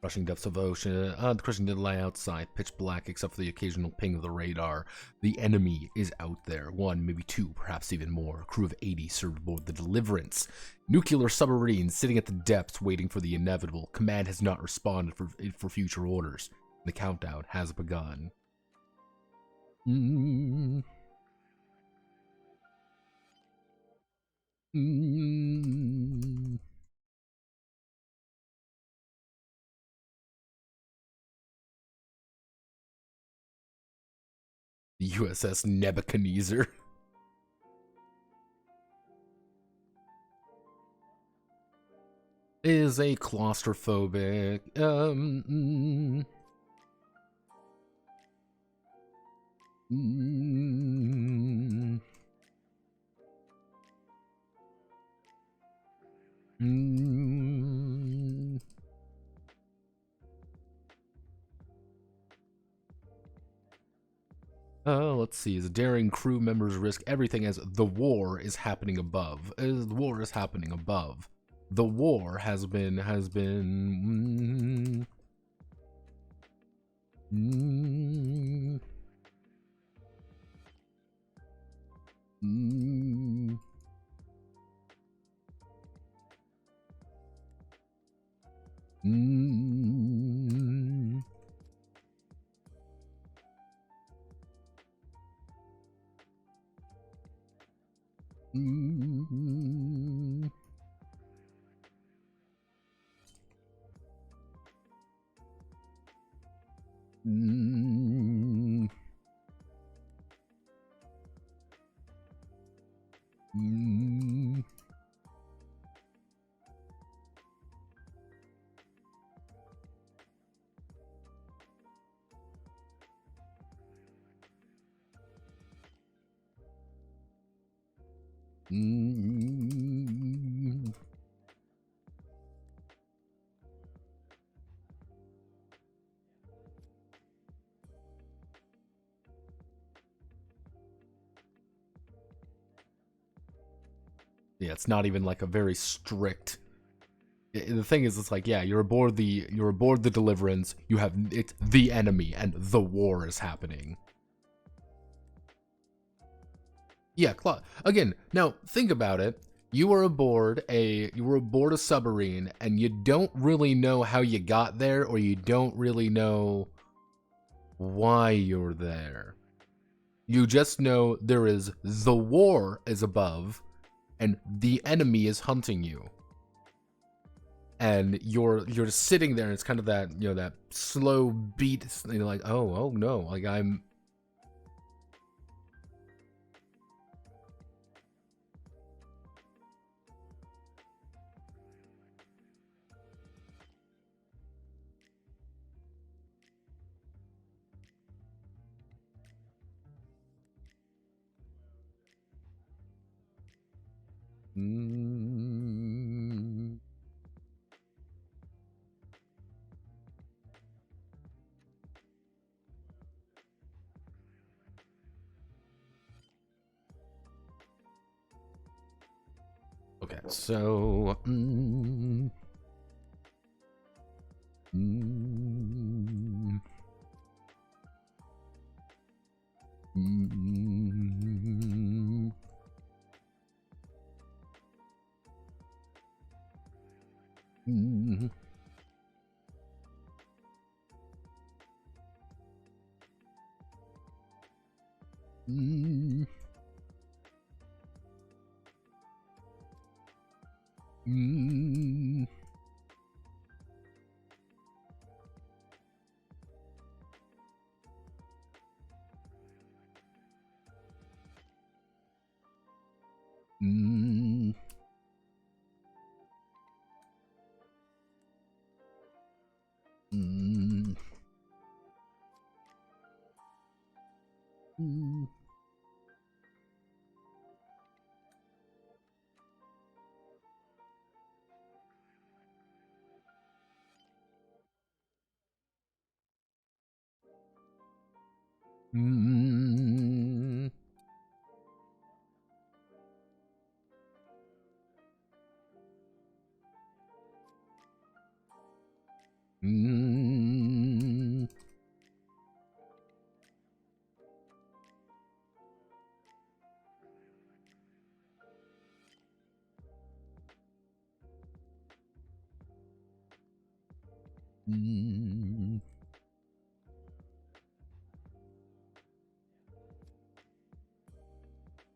crushing depths of ocean. The crushing did lie outside, pitch black except for the occasional ping of the radar. The enemy is out there. 1, maybe 2, perhaps even more. A crew of 80 served aboard the Deliverance. Nuclear submarine sitting at the depths waiting for the inevitable. Command has not responded for future orders. The countdown has begun. The USS Nebuchadnezzar. Is a claustrophobic. Let's see. As daring crew members risk everything as the war is happening above. The war is happening above. The war has been. Yeah, it's not even like a very strict. The thing is, it's like, yeah, you're aboard the Deliverance. It's the enemy, and the war is happening. Yeah, again. Now think about it. You were aboard a submarine, and you don't really know how you got there, or you don't really know why you're there. You just know there is the war is above, and the enemy is hunting you. And you're just sitting there, and it's kind of that, you know, that slow beat, you know, like, oh no, like I'm. Okay, so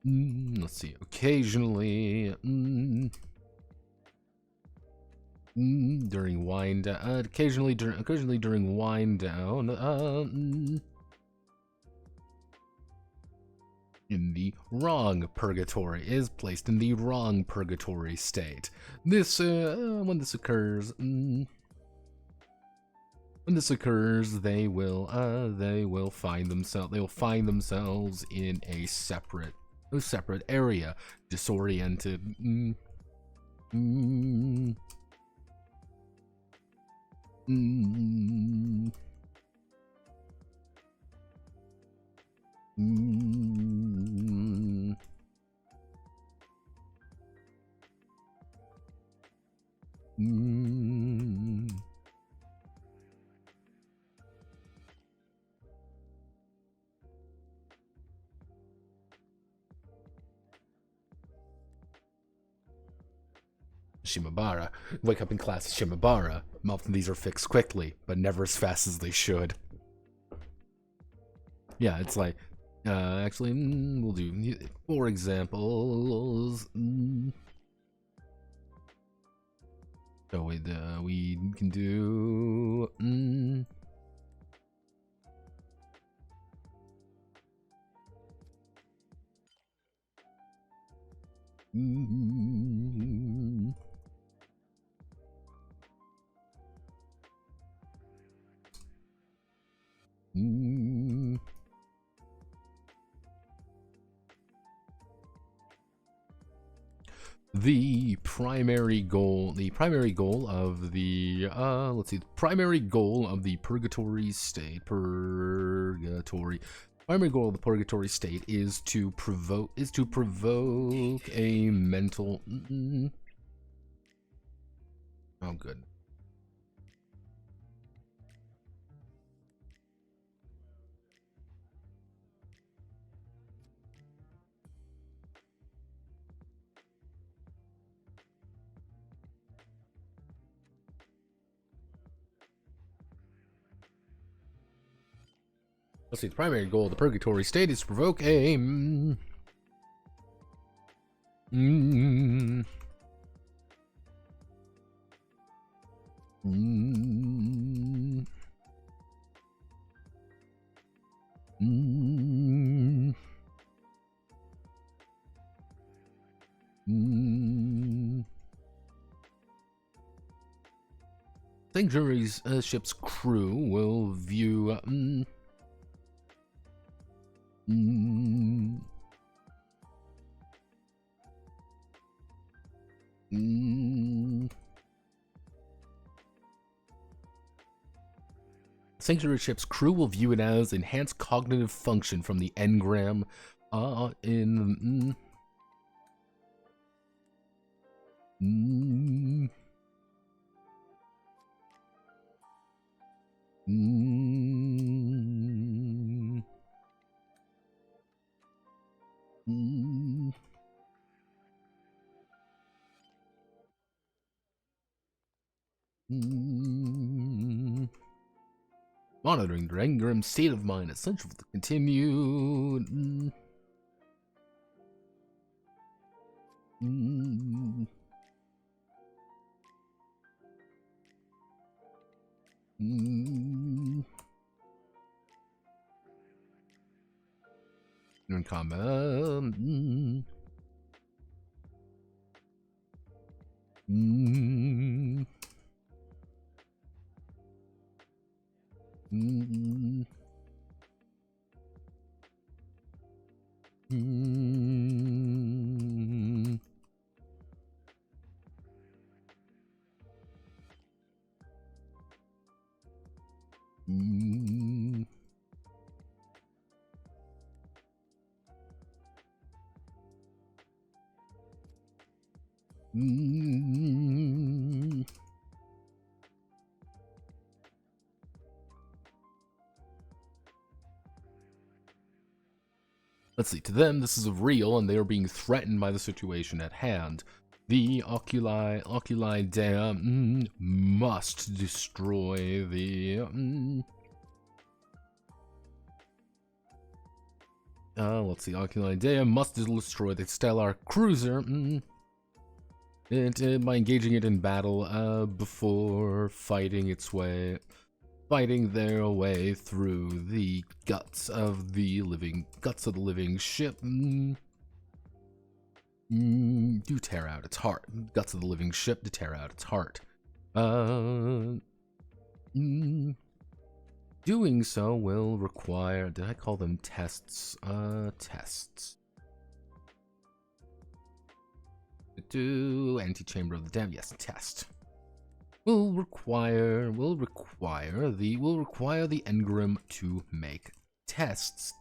let's see. Occasionally, during wind down. Occasionally during wind down. In the wrong purgatory, is placed in the wrong purgatory state. This when this occurs. When this occurs, they will find themselves in a separate area, disoriented. Shimabara. Wake up in class, Shimabara. Often these are fixed quickly, but never as fast as they should. Yeah, it's like, actually, we'll do 4 examples. So we can do. The primary goal of the primary goal of the purgatory state is to provoke a mental oh good. Let's see, the primary goal of the purgatory state is to provoke a Sanctuary's ship's crew will view Sanctuary ship's crew will view it as enhanced cognitive function from the Engram Mm. Mm. Mm. Mm. Monitoring the Engram state of mind, essential to continue. Mm. Mm. Mm. In combat. Mm. Mm. Mm. Mm. Mm. Mm. Let's see, to them this is real and they are being threatened by the situation at hand. The oculi Dea must destroy the... let's see, oculi Dea must destroy the stellar cruiser by engaging it in battle before fighting their way through the guts of the living ship. To tear out its heart. Guts of the living ship to tear out its heart. Doing so will require... Did I call them tests? Tests. Antechamber of the Damned. Yes, test. Will require the Engram to make tests.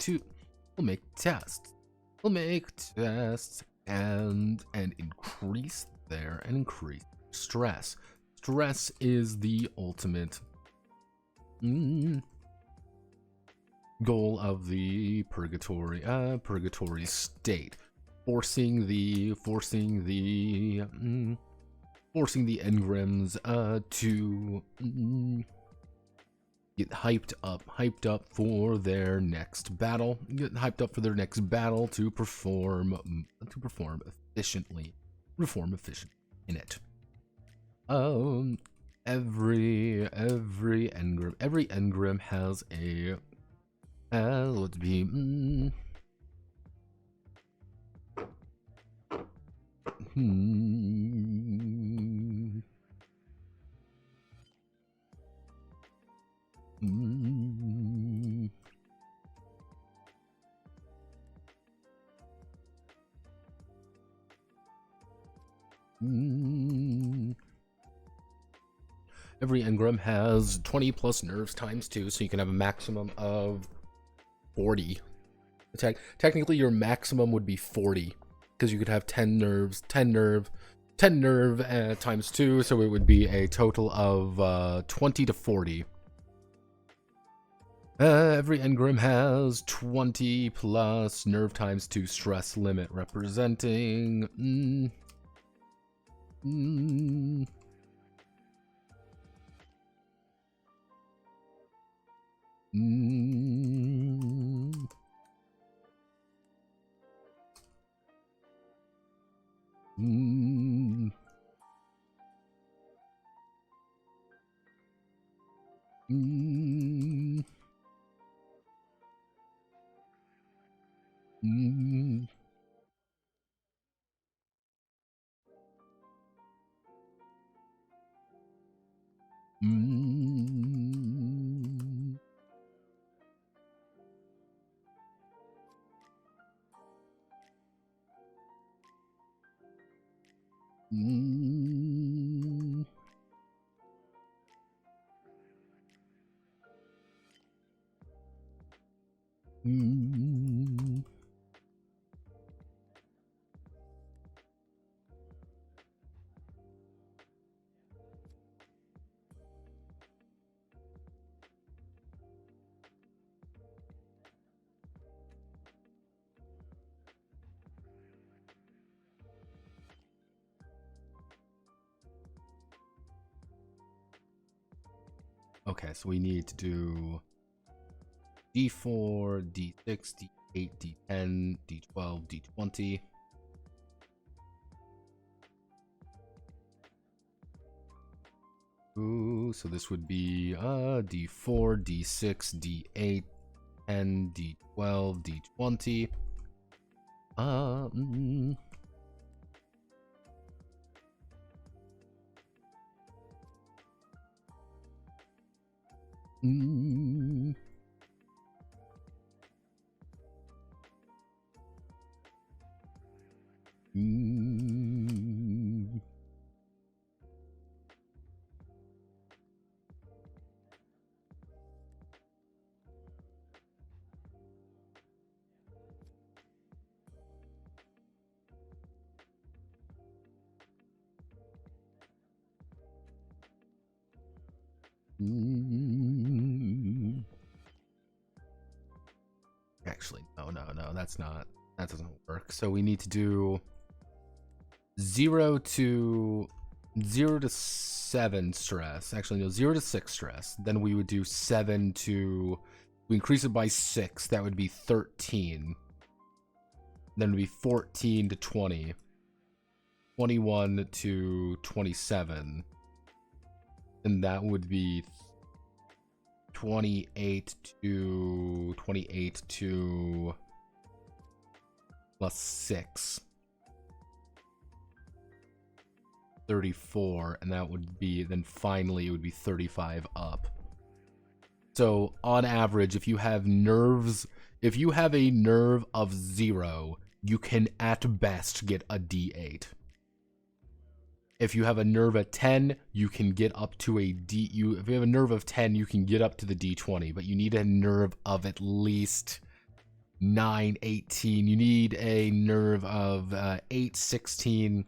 We'll make tests and increase stress. Stress is the ultimate goal of the purgatory state, forcing the Engrams to get hyped up for their next battle, to perform efficiently in it. Every Engram has a let's be every Engram has 20 plus nerves times 2, so you can have a maximum of 40. Technically, your maximum would be 40, because you could have 10 nerve times 2, so it would be a total of 20 to 40. Every Engram has 20 plus nerve times 2 stress limit, representing Okay, so we need to do D4, D6, D8, D10, D12, D20. Ooh, so this would be D4, D6, D8, 10, D12, D20. Actually, no, that's not. That doesn't work. So we need to do 0 to 7 stress. Actually, no, 0 to 6 stress. Then we would do 7 to. We increase it by 6. That would be 13. Then it would be 14 to 20. 21 to 27. And that would be 28 to plus 6. 34, and that would be, then finally it would be 35 up. So on average, if you have nerves, if you have a nerve of 0, you can at best get a D8. If you have a nerve at 10, you can get up to a if you have a nerve of 10, you can get up to the D20, but you need a nerve of at least 9, 18. You need a nerve of 8, 16.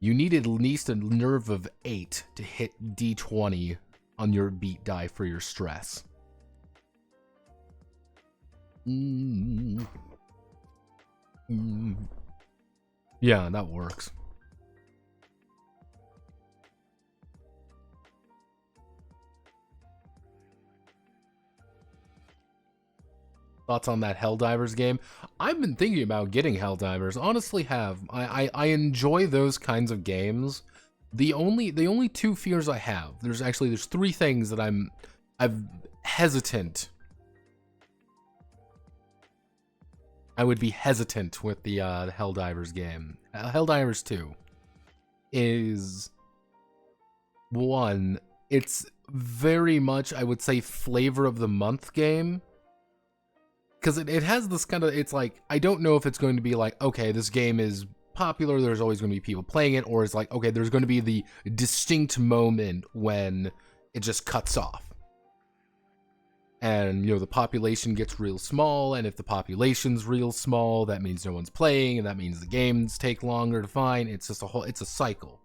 You need at least a nerve of 8 to hit D20 on your beat die for your stress. Yeah, that works. Thoughts on that Helldivers game? I've been thinking about getting Helldivers. Honestly, have I enjoy those kinds of games. The only two fears I have. There's 3 things that I'm hesitant. I would be hesitant with the Helldivers game. Helldivers 2 is 1. It's very much, I would say, flavor of the month game. Because it has this kind of, it's like, I don't know if it's going to be like, okay, this game is popular, there's always going to be people playing it, or it's like, okay, there's going to be the distinct moment when it just cuts off. And, you know, the population gets real small, and if the population's real small, that means no one's playing, and that means the games take longer to find. It's just it's a cycle.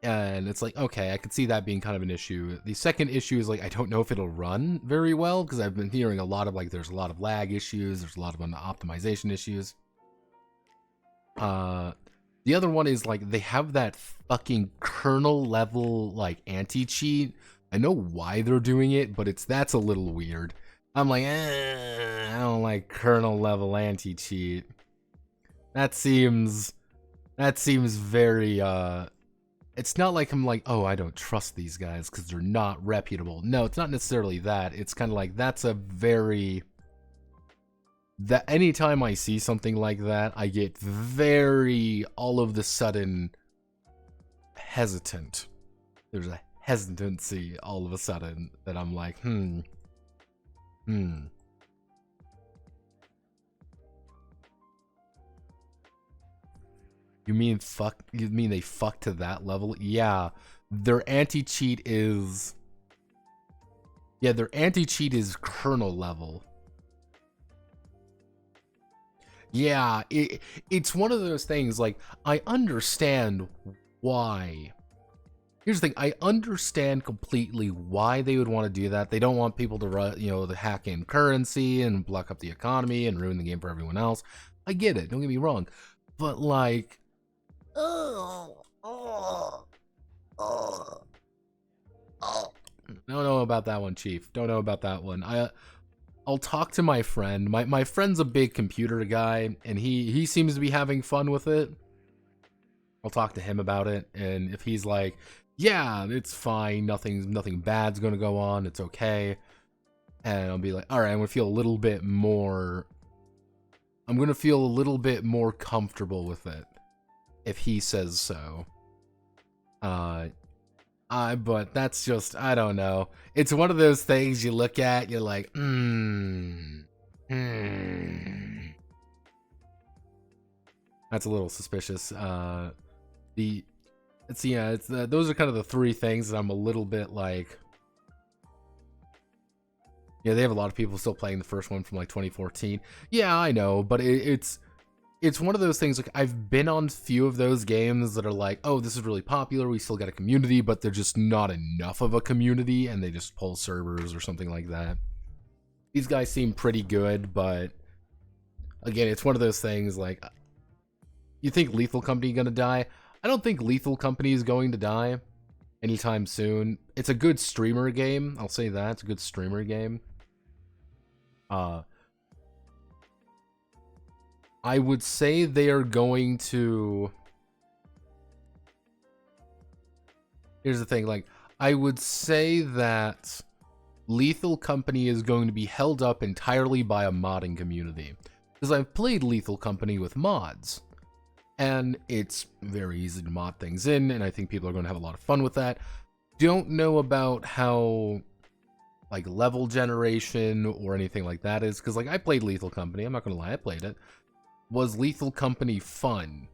And it's like, okay, I could see that being kind of an issue. The second issue is like, I don't know if it'll run very well, because I've been hearing a lot of like, there's a lot of lag issues, there's a lot of optimization issues. The other one is like, they have that fucking kernel level like anti-cheat. I know why they're doing it, but that's a little weird. I'm like, I don't like kernel level anti-cheat. That seems very it's not like I'm like, oh, I don't trust these guys because they're not reputable. No, it's not necessarily that. It's kind of like, that's a very... that anytime I see something like that, I get very, all of the sudden, hesitant. There's a hesitancy all of a sudden that I'm like, You mean they fuck to that level? Yeah. Their anti-cheat is... yeah, their anti-cheat is kernel level. Yeah, it's one of those things, like, I understand why. Here's the thing, I understand completely why they would want to do that. They don't want people to, to hack in currency and block up the economy and ruin the game for everyone else. I get it, don't get me wrong. But, like... Don't know about that one, Chief. Don't know about that one. I'll talk to my friend. My friend's a big computer guy, and he seems to be having fun with it. I'll talk to him about it, and if he's like, yeah, it's fine, nothing bad's gonna go on, it's okay, and I'll be like, all right, I'm gonna feel a little bit more comfortable with it if he says so. But that's just, I don't know. It's one of those things you look at, you're like, That's a little suspicious. Those are kind of the three things that I'm a little bit like. Yeah, they have a lot of people still playing the first one from like 2014. Yeah, I know, but it's one of those things, like, I've been on a few of those games that are like, oh, this is really popular, we still got a community, but they're just not enough of a community, and they just pull servers or something like that. These guys seem pretty good, but again, it's one of those things, like, you think Lethal Company gonna die? I don't think Lethal Company is going to die anytime soon. It's a good streamer game, I'll say that. It's a good streamer game. I would say they are going to... Here's the thing, like, I would say that Lethal Company is going to be held up entirely by a modding community. Because I've played Lethal Company with mods, and it's very easy to mod things in, and I think people are going to have a lot of fun with that. Don't know about how, like, level generation or anything like that is, because, like, I played Lethal Company, I'm not going to lie, I played it. Was Lethal Company fun?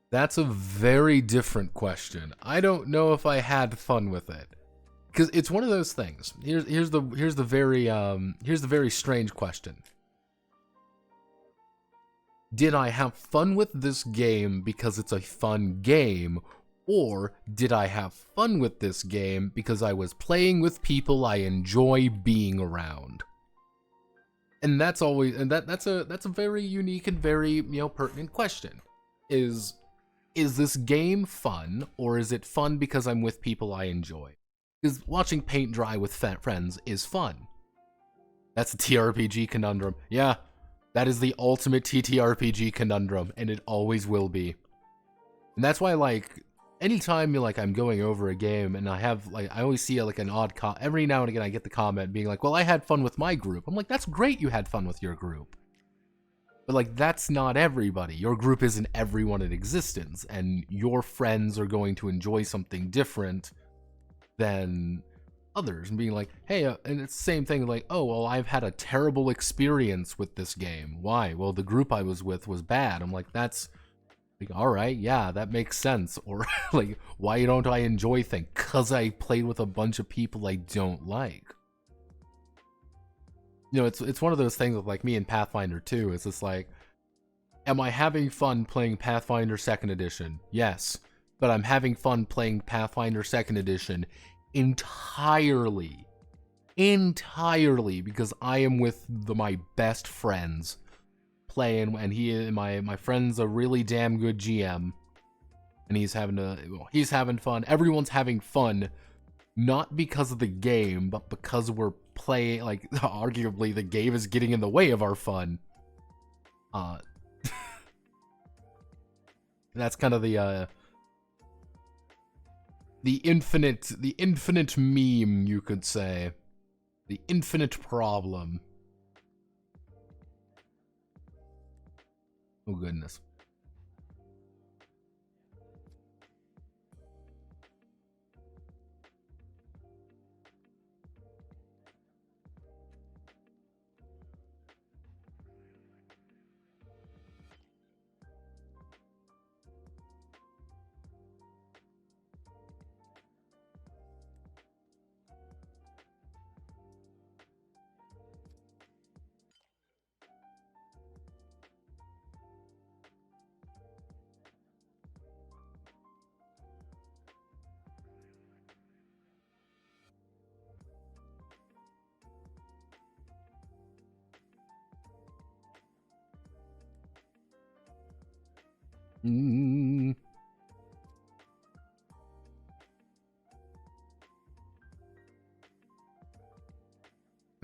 That's a very different question. I don't know if I had fun with it, because it's one of those things. Here's the very strange question. Did I have fun with this game because it's a fun game, or did I have fun with this game because I was playing with people I enjoy being around? And that's always, and that's a very unique and very, pertinent question. Is this game fun, or is it fun because I'm with people I enjoy? Because watching paint dry with friends is fun. That's a TRPG conundrum. Yeah, that is the ultimate TTRPG conundrum, and it always will be. And that's why, like, anytime I'm going over a game and I have, like, I always see like an odd every now and again I get the comment being like, well, I had fun with my group. I'm like, that's great you had fun with your group. But, like, that's not everybody. Your group isn't everyone in existence, and your friends are going to enjoy something different than others. And being like, hey, and it's the same thing, like, oh, well, I've had a terrible experience with this game. Why? Well, the group I was with was bad. I'm like, that's... like, all right, yeah, that makes sense. Or, like, why don't I enjoy things? Because I played with a bunch of people I don't like. It's one of those things with, like, me and Pathfinder 2. It's just like, am I having fun playing Pathfinder 2nd Edition? Yes. But I'm having fun playing Pathfinder 2nd Edition entirely because I am with my best friends playing, and my friend's a really damn good GM, and he's having fun. Everyone's having fun, not because of the game, but because we're playing. Like, arguably, the game is getting in the way of our fun. That's kind of the infinite meme, you could say, the infinite problem. Oh, goodness.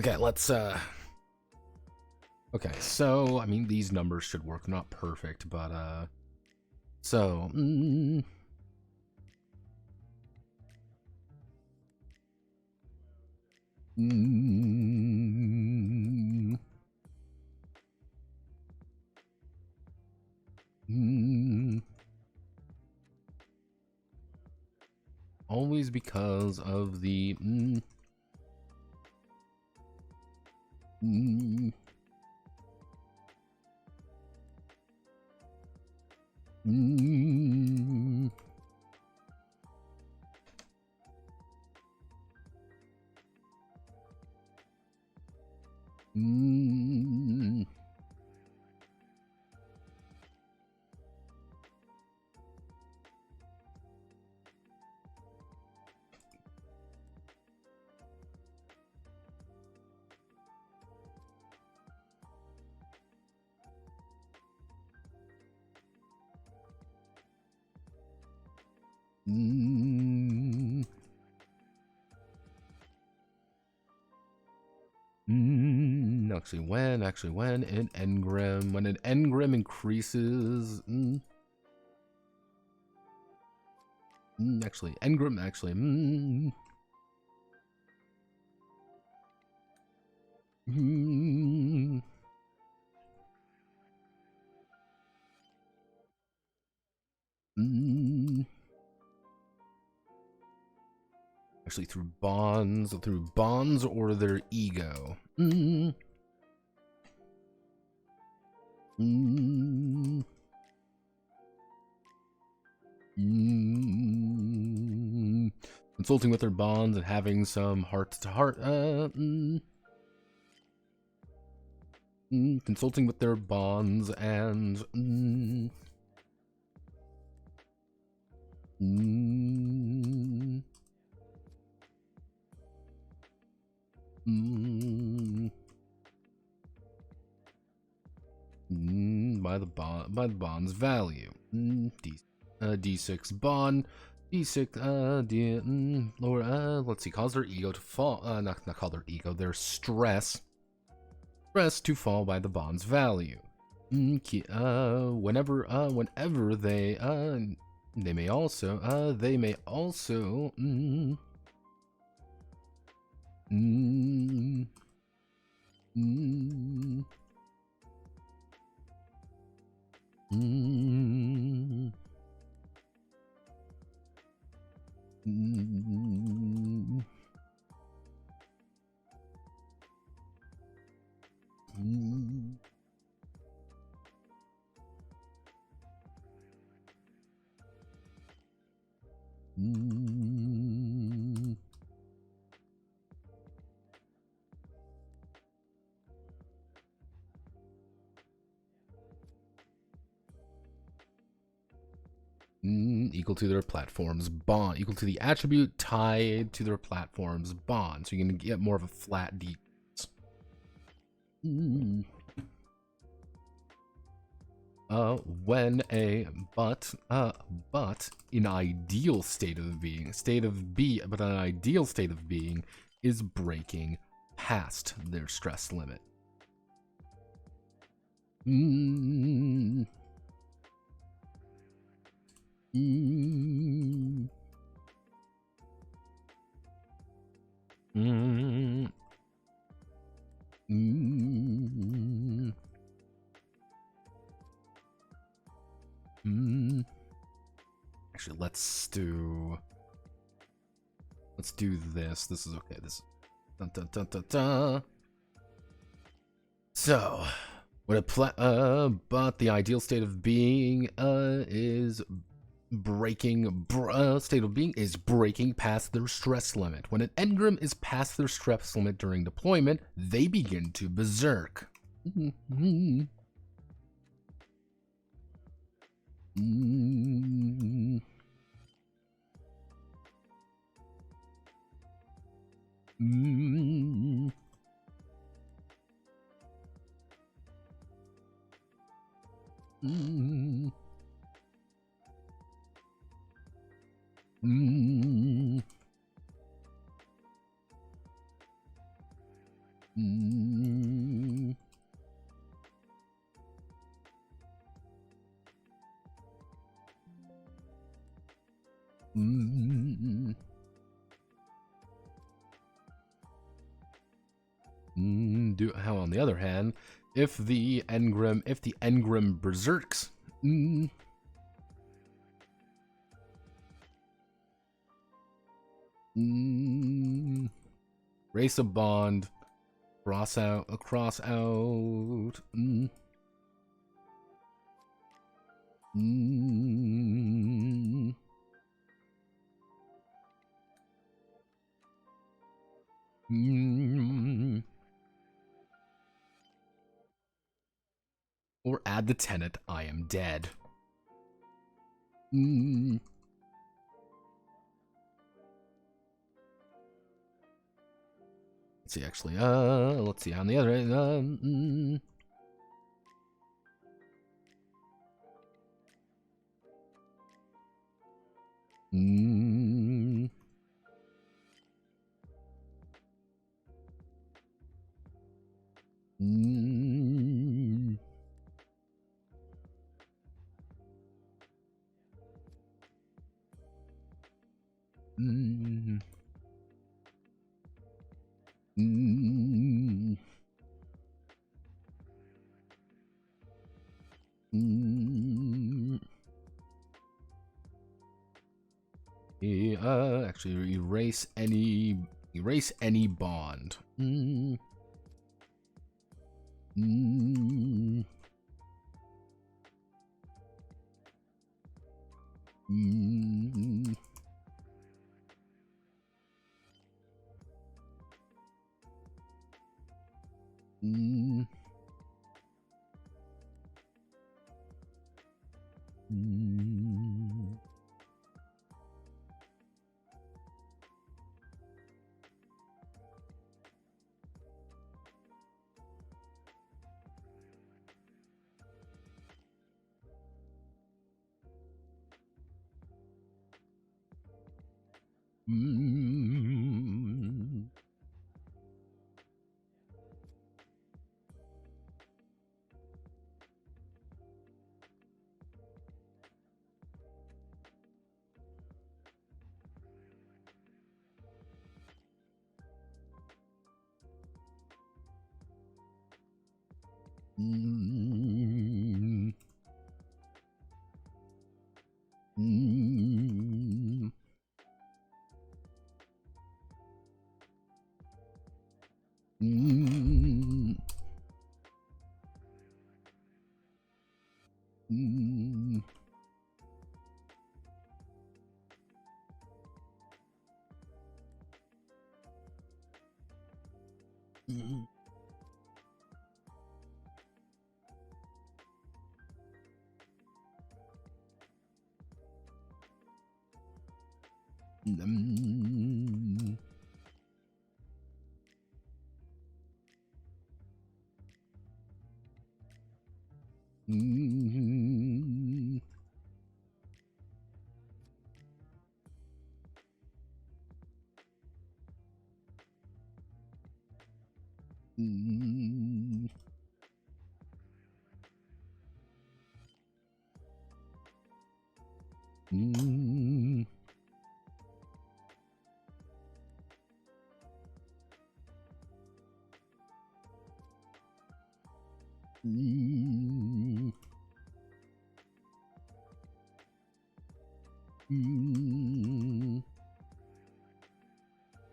Okay, let's okay, so I mean these numbers should work. Not perfect, but so always because of the actually when an engram increases actually actually through bonds or their ego. Consulting with their bonds and having some heart-to-heart. Consulting with their bonds and by the bond's value. D6 bond. D6 lower let's see, cause their ego to fall, not call their ego, their stress to fall by the bond's value. Whenever they may also equal to their platform's bond, equal to the attribute tied to their platform's bond. So you're going to get more of a flat decrease. When a but in ideal state of being, but an ideal state of being is breaking past their stress limit. Actually, let's do this. This is okay. This is so when but the ideal state of being is breaking past their stress limit. When an engram is past their stress limit during deployment, they begin to berserk. How on the other hand, if the Engram berserks, race a bond, cross out. Or add the tenet, I am dead. Let's see, actually, let's see, on the other end, actually erase any bond.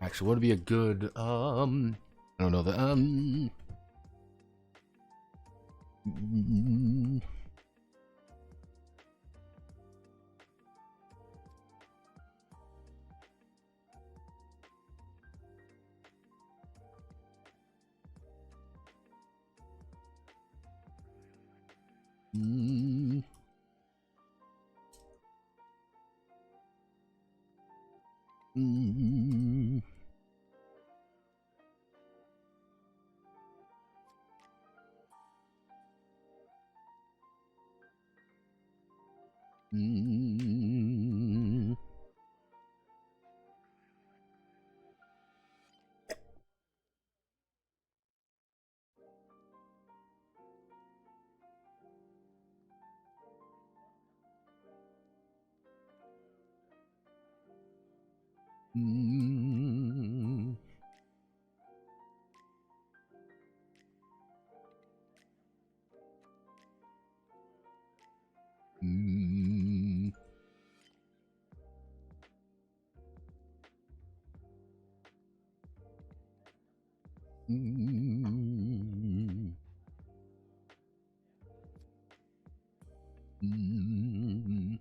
Actually, what would be a good, I don't know, Mm. Mm. Mm. Mm.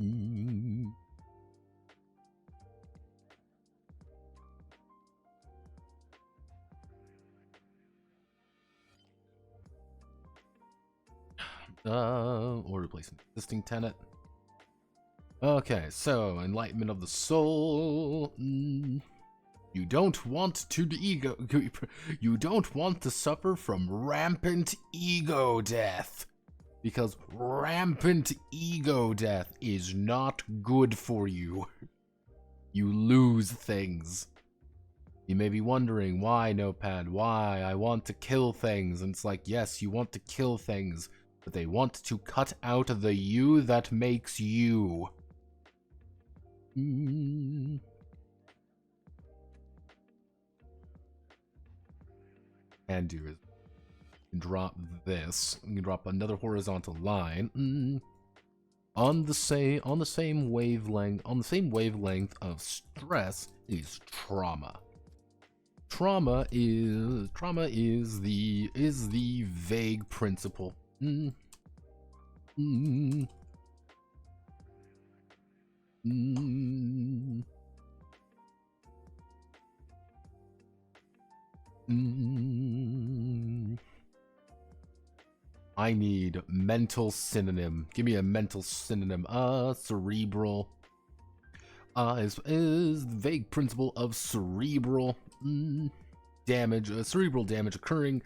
Mm. Or replace an existing tenant. Okay, so enlightenment of the soul. You don't want to you don't want to suffer from rampant ego death, because rampant ego death is not good for you. You lose things. You may be wondering, why, Notepad? Why? I want to kill things. And it's like, yes, you want to kill things, but they want to cut out the you that makes you. Can do is drop this. You can drop another horizontal line. On the same wavelength of stress is trauma. Trauma is the vague principle. I need mental synonym. Give me a mental synonym. Cerebral. Is the vague principle of cerebral damage, cerebral damage occurring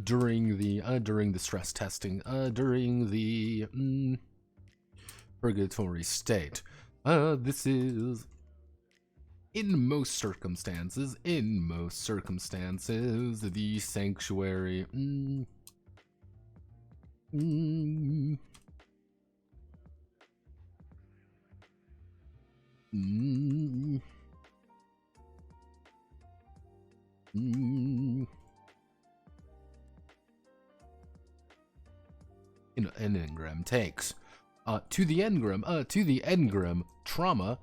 during the stress testing, during the purgatory state. This is in most circumstances, the sanctuary. An engram takes. To the engram, trauma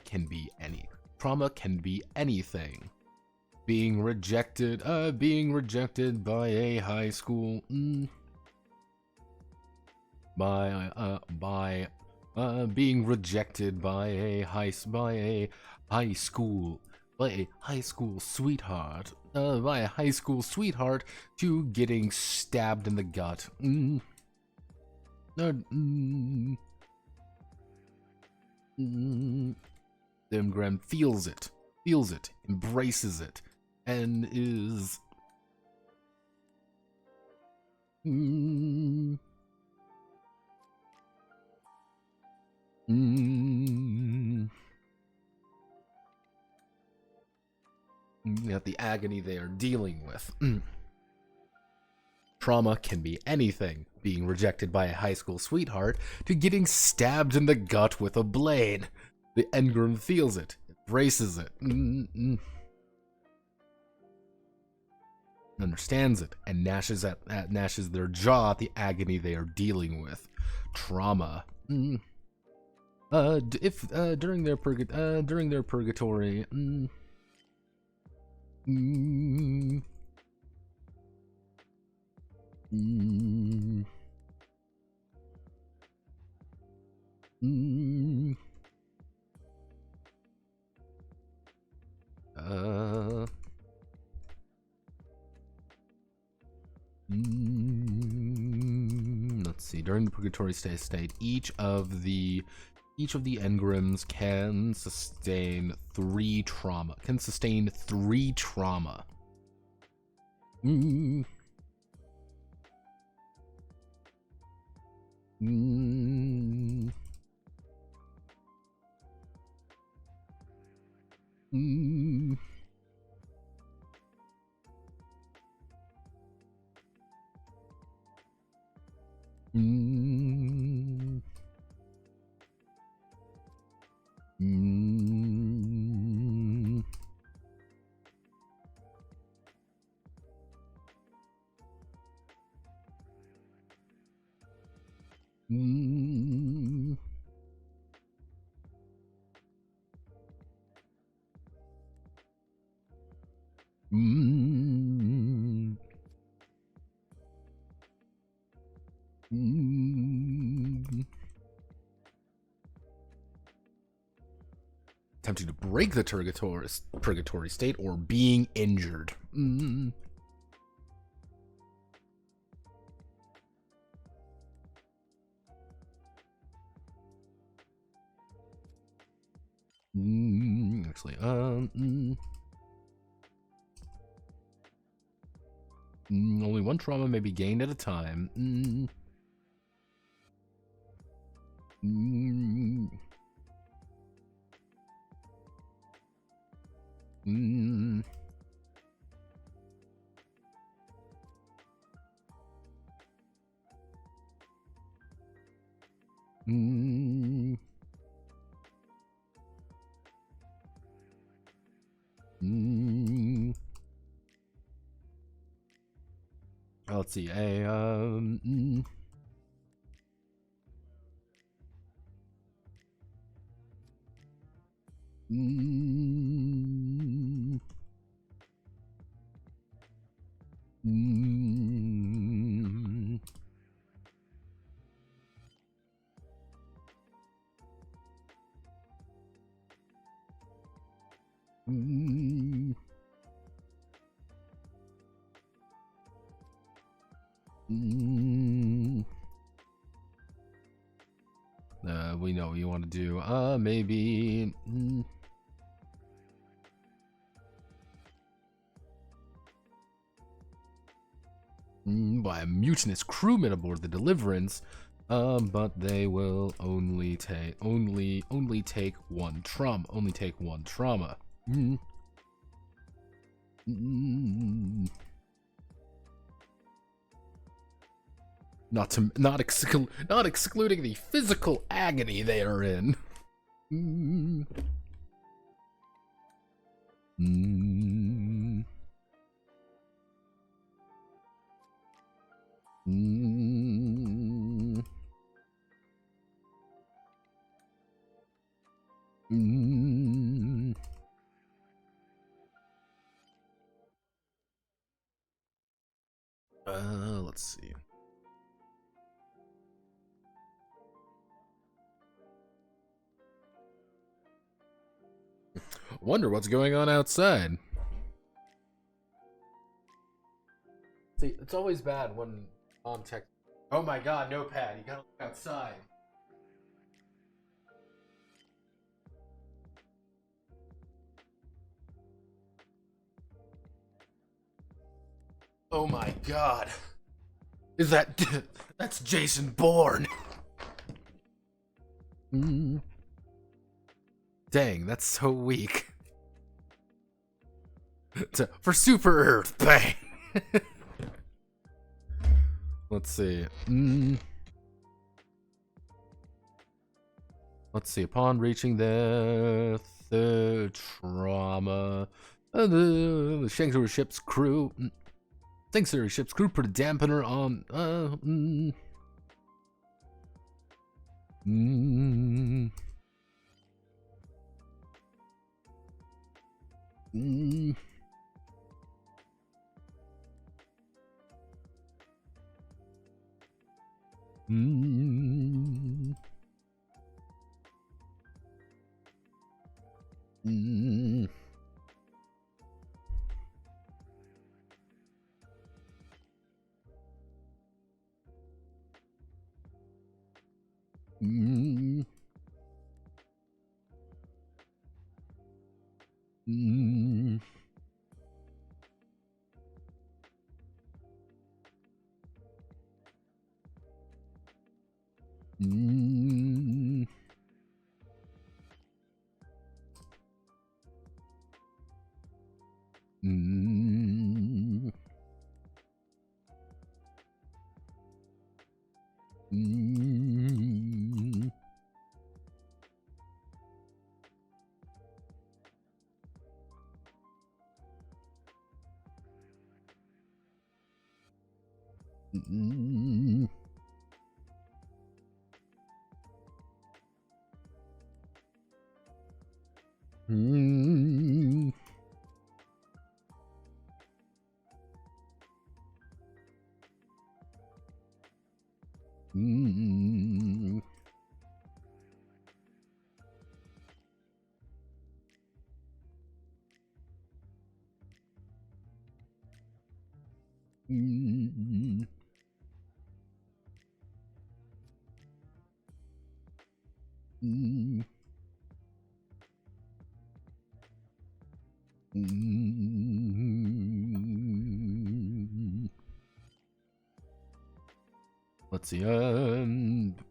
can be anything. Being rejected by a high school, being rejected by a high school sweetheart, to getting stabbed in the gut. The engram feels it, embraces it, and is at the agony they are dealing with. Trauma can be anything, being rejected by a high school sweetheart to getting stabbed in the gut with a blade. The engram feels it, embraces it, understands it, and gnashes their jaw at the agony they are dealing with. Trauma. If during their purgatory. Let's see. During the purgatory state, each of the engrams can sustain 3 trauma. Mm. Mm. Mm. Mm. Mm. Attempting to break the purgatory state or being injured. Mm. Actually, only one trauma may be gained at a time. Mm. Mm. Mm. Mm. Let's see. Mm. Mm. Mm. Mm. We know what you want to do. Maybe. By a mutinous crewman aboard the Deliverance, but they will only take one trauma. Only take one trauma. Not excluding the physical agony they are in. Mm. Mm. Mm. Mm. Let's see. Wonder what's going on outside. See, it's always bad when mom texts. Oh my god, no pad, you gotta look outside. Oh my god. Is that... That's Jason Bourne. Dang, that's so weak. For Super Earth, bang. Let's see. Let's see. Upon reaching the third trauma, the sanctuary ship's crew. Sanctuary ship's crew put a dampener on. Mm. Mm. Mm. Mm. Mm. Mm. Mm. Let's see.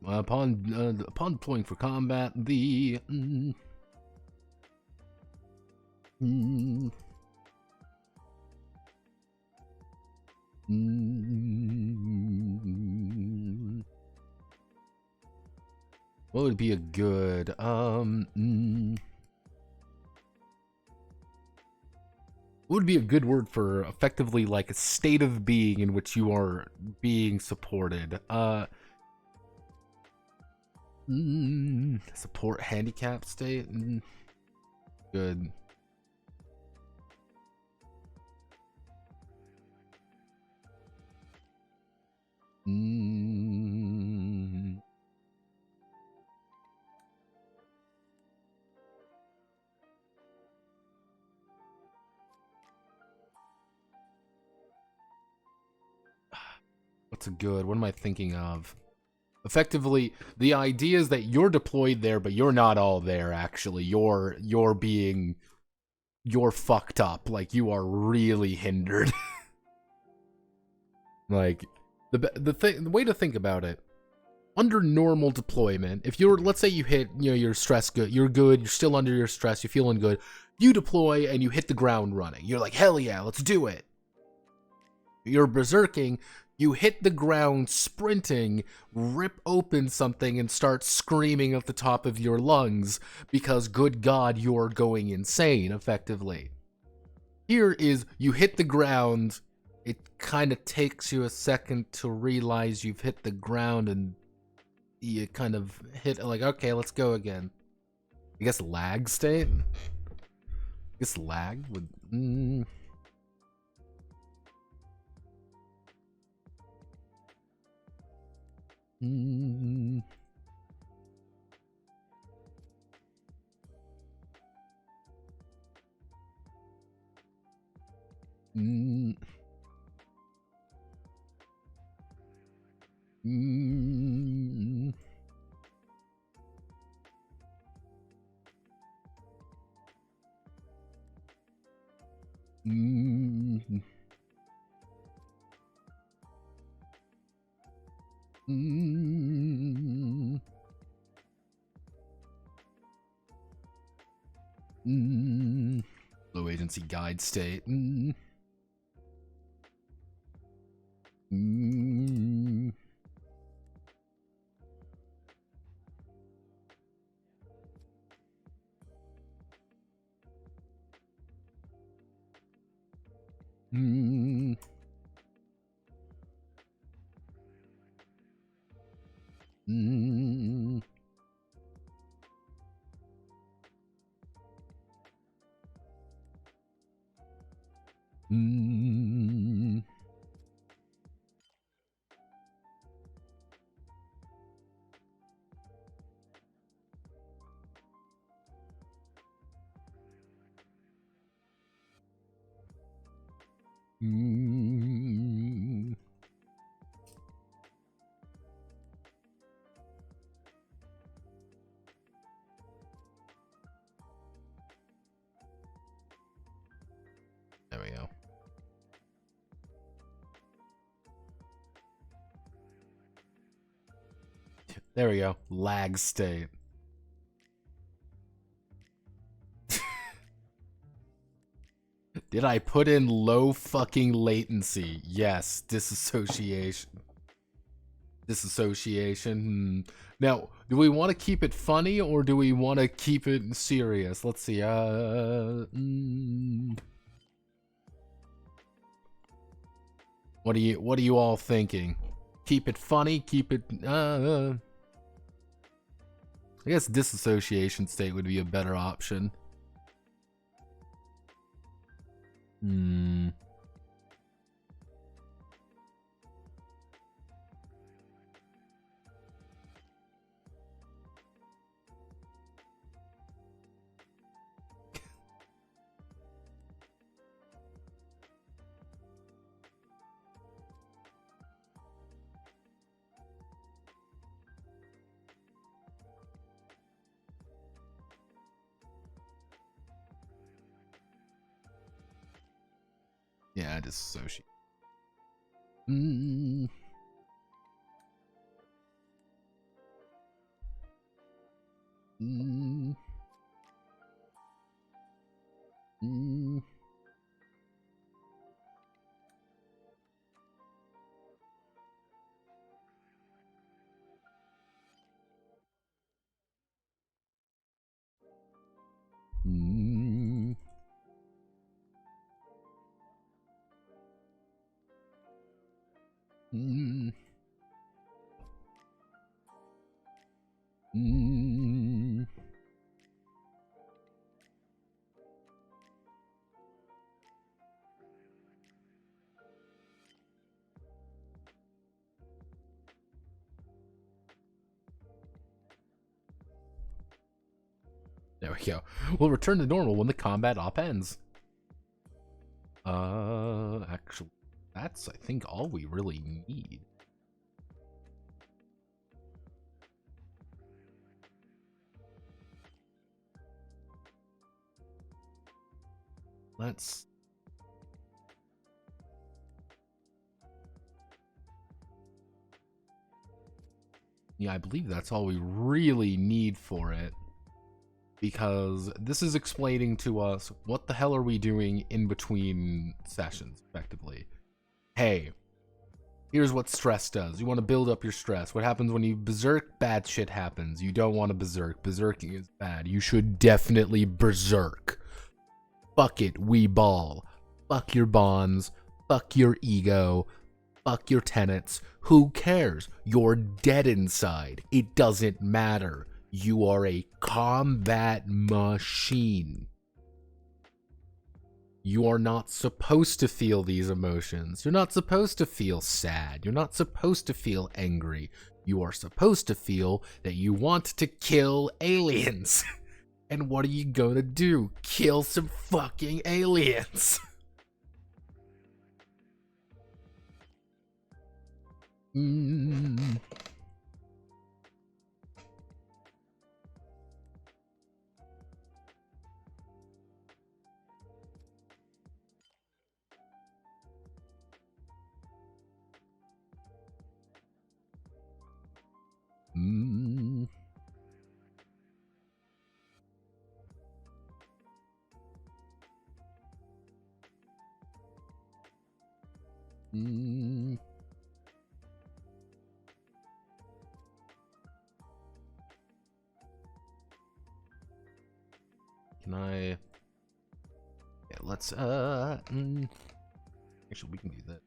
Upon deploying for combat, the what would be a good what would be a good word for effectively like a state of being in which you are being supported? Support handicap state? Good. What's a good? What am I thinking of? Effectively, the idea is that you're deployed there, but you're not all there, actually. You're fucked up. Like, you are really hindered. Like, the way to think about it, under normal deployment, if you're, let's say you hit, your stress good, you're still under your stress, you're feeling good, you deploy and you hit the ground running. You're like, hell yeah, let's do it. You're berserking, you hit the ground sprinting, rip open something and start screaming at the top of your lungs because, good God, you're going insane, effectively. Here is, you hit the ground, it kind of takes you a second to realize you've hit the ground and you kind of hit, like, okay, let's go again. I guess lag state? I guess lag would... Low agency guide state. There we go. There we go. Lag state. Did I put in low fucking latency? Yes. Disassociation. Disassociation. Now, do we want to keep it funny or do we want to keep it serious? Let's see. What are you all thinking? Keep it funny, keep it I guess disassociation state would be a better option. Yeah, disassociate. There we go. We'll return to normal when the combat op ends. Actually, that's, I think, all we really need. Let's... Yeah, I believe that's all we really need for it. Because this is explaining to us what the hell are we doing in between sessions, effectively. Hey, here's what stress does. You want to build up your stress. What happens when you berserk? Bad shit happens. You don't want to berserk. Berserking is bad. You should definitely berserk. Fuck it, we ball. Fuck your bonds. Fuck your ego. Fuck your tenets. Who cares? You're dead inside. It doesn't matter. You are a combat machine. You are not supposed to feel these emotions. You're not supposed to feel sad. You're not supposed to feel angry. You are supposed to feel that you want to kill aliens. And what are you gonna do? Kill some fucking aliens. Can I... Yeah, let's, actually, we can do that.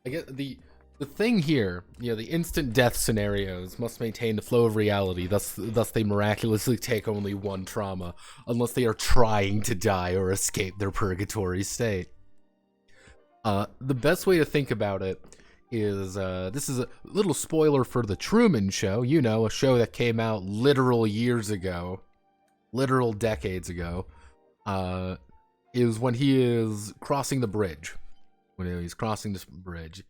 I get the thing here, the instant death scenarios must maintain the flow of reality, thus they miraculously take only one trauma, unless they are trying to die or escape their purgatory state. The best way to think about it is, this is a little spoiler for the Truman Show, a show that came out literal years ago, literal decades ago, is when he is crossing the bridge. When he's crossing this bridge,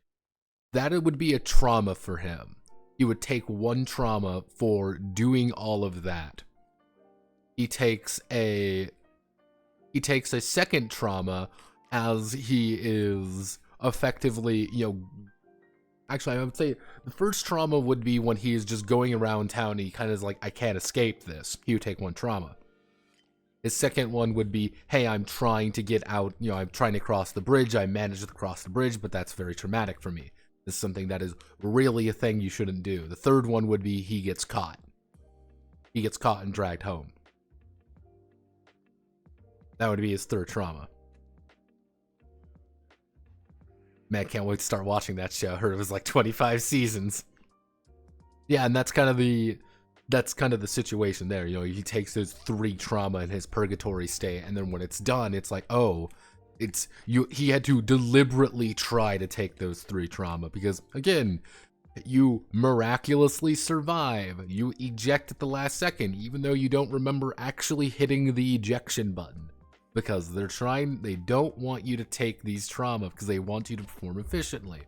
that it would be a trauma for him. He would take one trauma for doing all of that. He takes a second trauma as he is effectively, actually I would say the first trauma would be when he is just going around town and he kind of is like, I can't escape this. He would take one trauma. His second one would be, hey, I'm trying to get out, I'm trying to cross the bridge. I managed to cross the bridge, but that's very traumatic for me. This is something that is really a thing you shouldn't do. The third one would be he gets caught. He gets caught and dragged home. That would be his third trauma. Man, can't wait to start watching that show. I heard it was like 25 seasons. Yeah, and that's kind of the situation there. He takes those 3 trauma in his purgatory state, and then when it's done, it's like, oh, he had to deliberately try to take those 3 trauma, because again, you miraculously survive. You eject at the last second, even though you don't remember actually hitting the ejection button, because they don't want you to take these trauma because they want you to perform efficiently.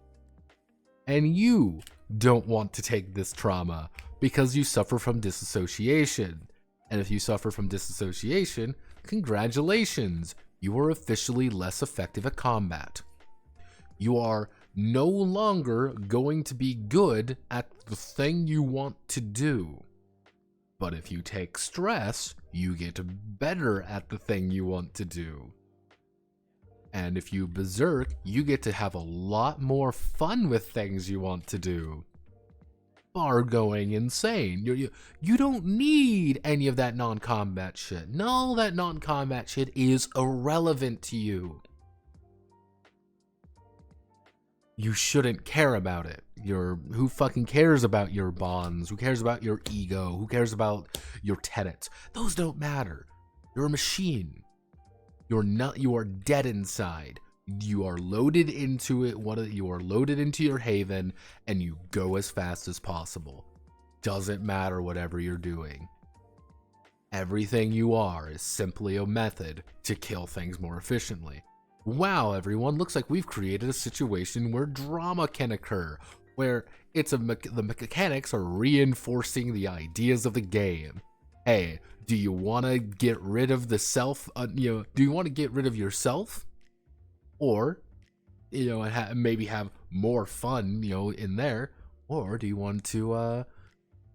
And you don't want to take this trauma because you suffer from disassociation. And if you suffer from disassociation, congratulations, you are officially less effective at combat. You are no longer going to be good at the thing you want to do. But if you take stress, you get better at the thing you want to do. And if you berserk, you get to have a lot more fun with things you want to do. Bar going insane. You don't need any of that non-combat shit. No, that non-combat shit is irrelevant to you. You shouldn't care about it. Who fucking cares about your bonds? Who cares about your ego? Who cares about your tenets? Those don't matter. You're a machine. You are dead inside. You are loaded into it. You are loaded into your haven, and you go as fast as possible. Doesn't matter whatever you're doing. Everything you are is simply a method to kill things more efficiently. Wow, everyone, looks like we've created a situation where drama can occur, where the mechanics are reinforcing the ideas of the game. Hey, do you want to get rid of the self? Do you want to get rid of yourself? Or, maybe have more fun, in there? Or do you want to,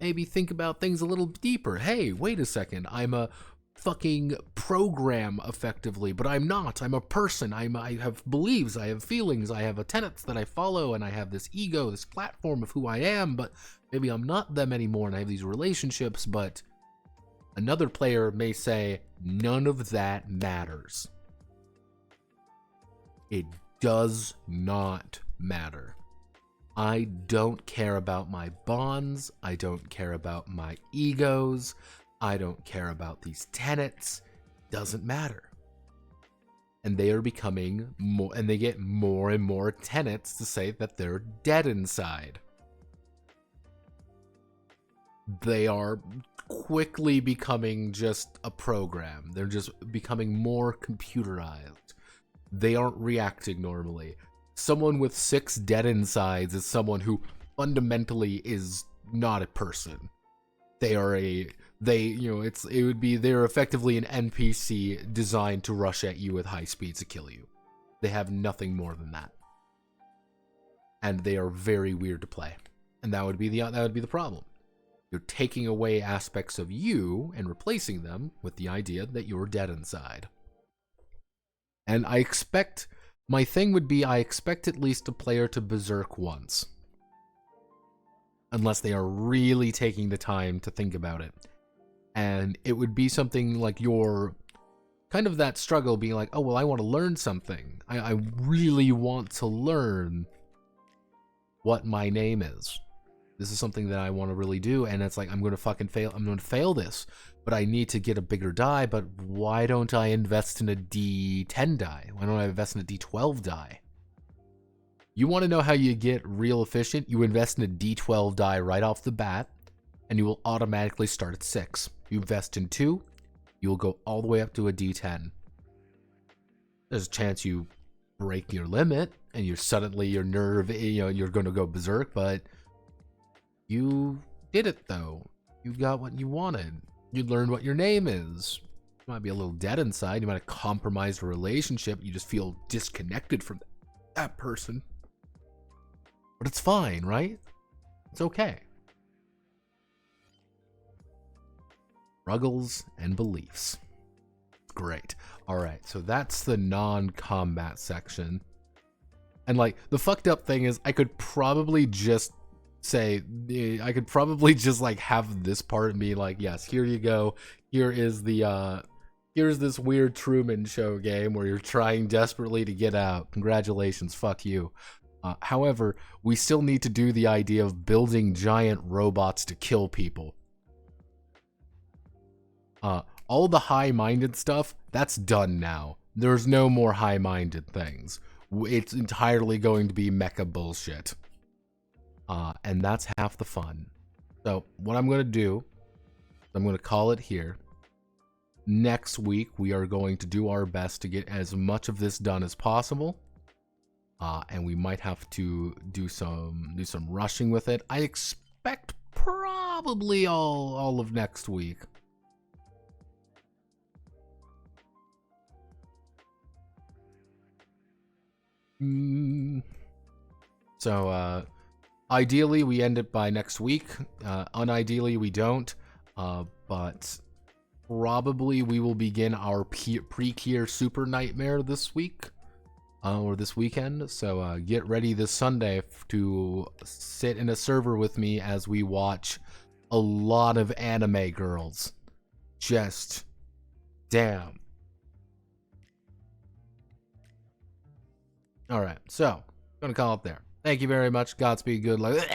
maybe think about things a little deeper? Hey, wait a second, I'm a fucking program effectively, but I'm not. I'm a person. I have beliefs, I have feelings, I have tenets that I follow, and I have this ego, this platform of who I am, but maybe I'm not them anymore, and I have these relationships, but another player may say, none of that matters. It does not matter. I don't care about my bonds. I don't care about my egos. I don't care about these tenets. Doesn't matter. And they are becoming more, and they get more and more tenets to say that they're dead inside. They are quickly becoming just a program. They're just becoming more computerized. They aren't reacting normally. Someone with 6 dead insides is someone who fundamentally is not a person. They're effectively an NPC designed to rush at you with high speeds to kill you. They have nothing more than that. And they are very weird to play. And that would be the problem. You're taking away aspects of you and replacing them with the idea that you're dead inside. And I expect at least a player to berserk once. Unless they are really taking the time to think about it. And it would be something like your kind of that struggle being like, oh, well, I want to learn something. I really want to learn what my name is. This is something that I want to really do, and it's like, I'm going to fucking fail. I'm going to fail this, but I need to get a bigger die, but why don't I invest in a D10 die? Why don't I invest in a D12 die? You want to know how you get real efficient? You invest in a D12 die right off the bat, and you will automatically start at 6. You invest in 2, you will go all the way up to a D10. There's a chance you break your limit, and you're suddenly, your nerve, you're going to go berserk, but you did it though. You got what you wanted. You learned what your name is. You might be a little dead inside. You might have compromised a relationship. You just feel disconnected from that person. But it's fine, right? It's okay. Struggles and beliefs. Great. All right, so that's the non-combat section. And like, the fucked up thing is I could probably just say, I could probably just like have this part be like, yes, here you go. Here is the, here's this weird Truman Show game where you're trying desperately to get out. Congratulations, fuck you. However, we still need to do the idea of building giant robots to kill people. All the high-minded stuff, that's done now. There's no more high-minded things. It's entirely going to be mecha bullshit. And that's half the fun. So what I'm going to do, I'm going to call it here. Next week, we are going to do our best to get as much of this done as possible. And we might have to do some rushing with it. I expect probably all of next week. So ideally we end it by next week. Unideally we don't. But probably we will begin our pre-Kier Super Nightmare this week. Or this weekend. So get ready this Sunday to sit in a server with me as we watch a lot of anime girls. Just damn. Alright, so gonna call it there. Thank you very much. Godspeed, good luck.